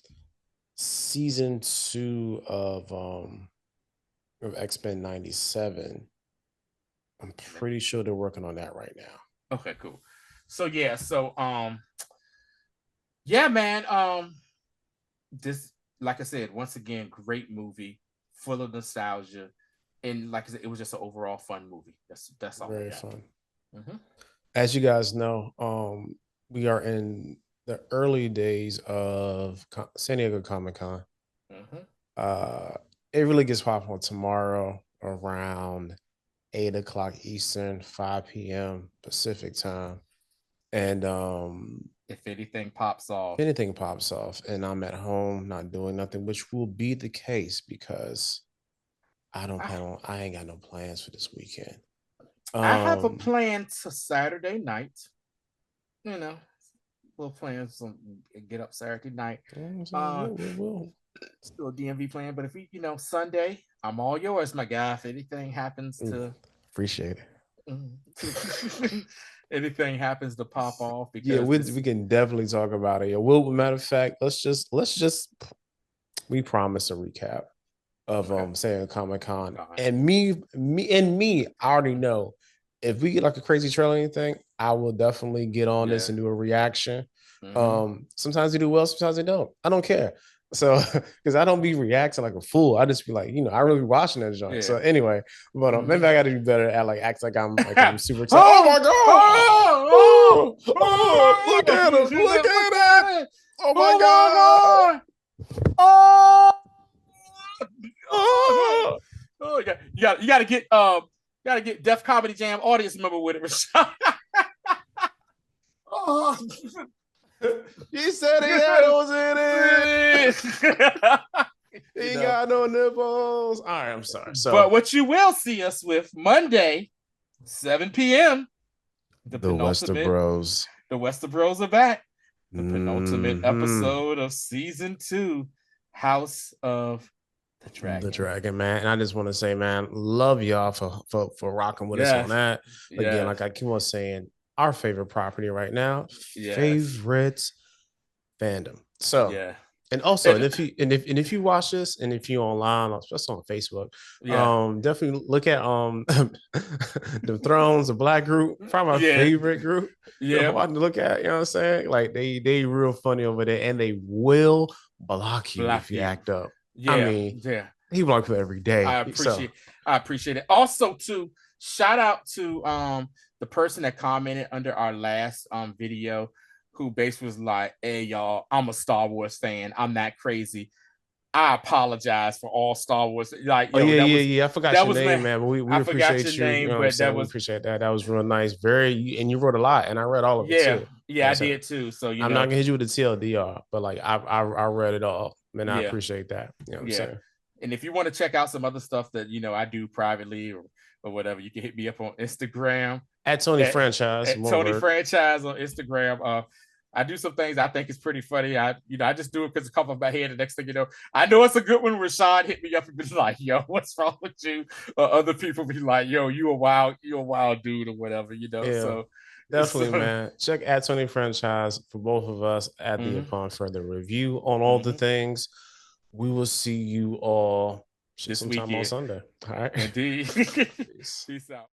season 2 of X-Men 97. I'm pretty sure they're working on that right now.
Okay, cool. So man. This, like I said, once again, great movie, full of nostalgia, and like I said, it was just an overall fun movie. That's all.
Very fun. As you guys know, we are in the early days of San Diego Comic-Con. It really gets popping tomorrow around 8 o'clock Eastern, 5 p.m. Pacific time. And
if anything pops off,
and I'm at home not doing nothing, which will be the case because I ain't got no plans for this weekend.
I have a plan to Saturday night. Little plans to get up Saturday night. Still a DMV plan, but if we, Sunday, I'm all yours, my guy. If anything happens to
appreciate it.
Anything happens to pop off, because
we can definitely talk about it. Matter of fact, let's just we promise a recap of San Diego Comic-Con. And me, I already know if we get like a crazy trailer or anything, I will definitely get on this and do a reaction. Sometimes they do well, sometimes they don't. I don't care. So, because I don't be reacting like a fool, I just be like, I really be watching that joint. So anyway, but maybe I got to do better at like act like I'm super excited. Oh my god! Look at him! Look at it! Oh my god!
You got to get Def Comedy Jam audience member with it, Rashad.
He said he had those in it. He ain't got no nipples. All right, I'm sorry. So,
but what you will see us with Monday, 7 p.m.
The Wester Bros.
The Wester Bros are back. The penultimate episode of season 2, House of the Dragon.
The Dragon, man. And I just want to say, man, love y'all for rocking with us on that. Again, like I keep on saying, our favorite property right now, favorite fandom. So and also, and if you watch this, and if you online, especially on Facebook, definitely look at the Thrones, the Black group, probably my favorite group. To look at, you know what I'm saying? Like they real funny over there, and they will block you if you act up. I mean, he blocks you every day.
I appreciate it. Also, too, shout out to the person that commented under our last video, who basically was like, "Hey y'all, I'm a Star Wars fan. I'm not crazy. I apologize for all Star Wars." Like,
I forgot your name, man. But we appreciate you. You know what I'm saying? We appreciate that. That was real nice. And you wrote a lot, and I read all of it too.
Yeah, I did too. So
I'm not gonna hit you with the TLDR, but like I read it all, and I appreciate that. You know what I'm saying?
And if you want to check out some other stuff that I do privately or whatever, you can hit me up on Instagram
at Tony Franchise.
At Tony Franchise on Instagram. I do some things I think is pretty funny. I just do it because it's come off my head. The next thing you know, I know it's a good one. Rashad hit me up and be like, "Yo, what's wrong with you?" Other people be like, "Yo, you a wild dude," or whatever. So
definitely, man. Check at Tony Franchise for both of us at the Upon Further Review on all the things. We will see you all
this
sometime
weekend
on Sunday. All right.
Indeed. Peace out.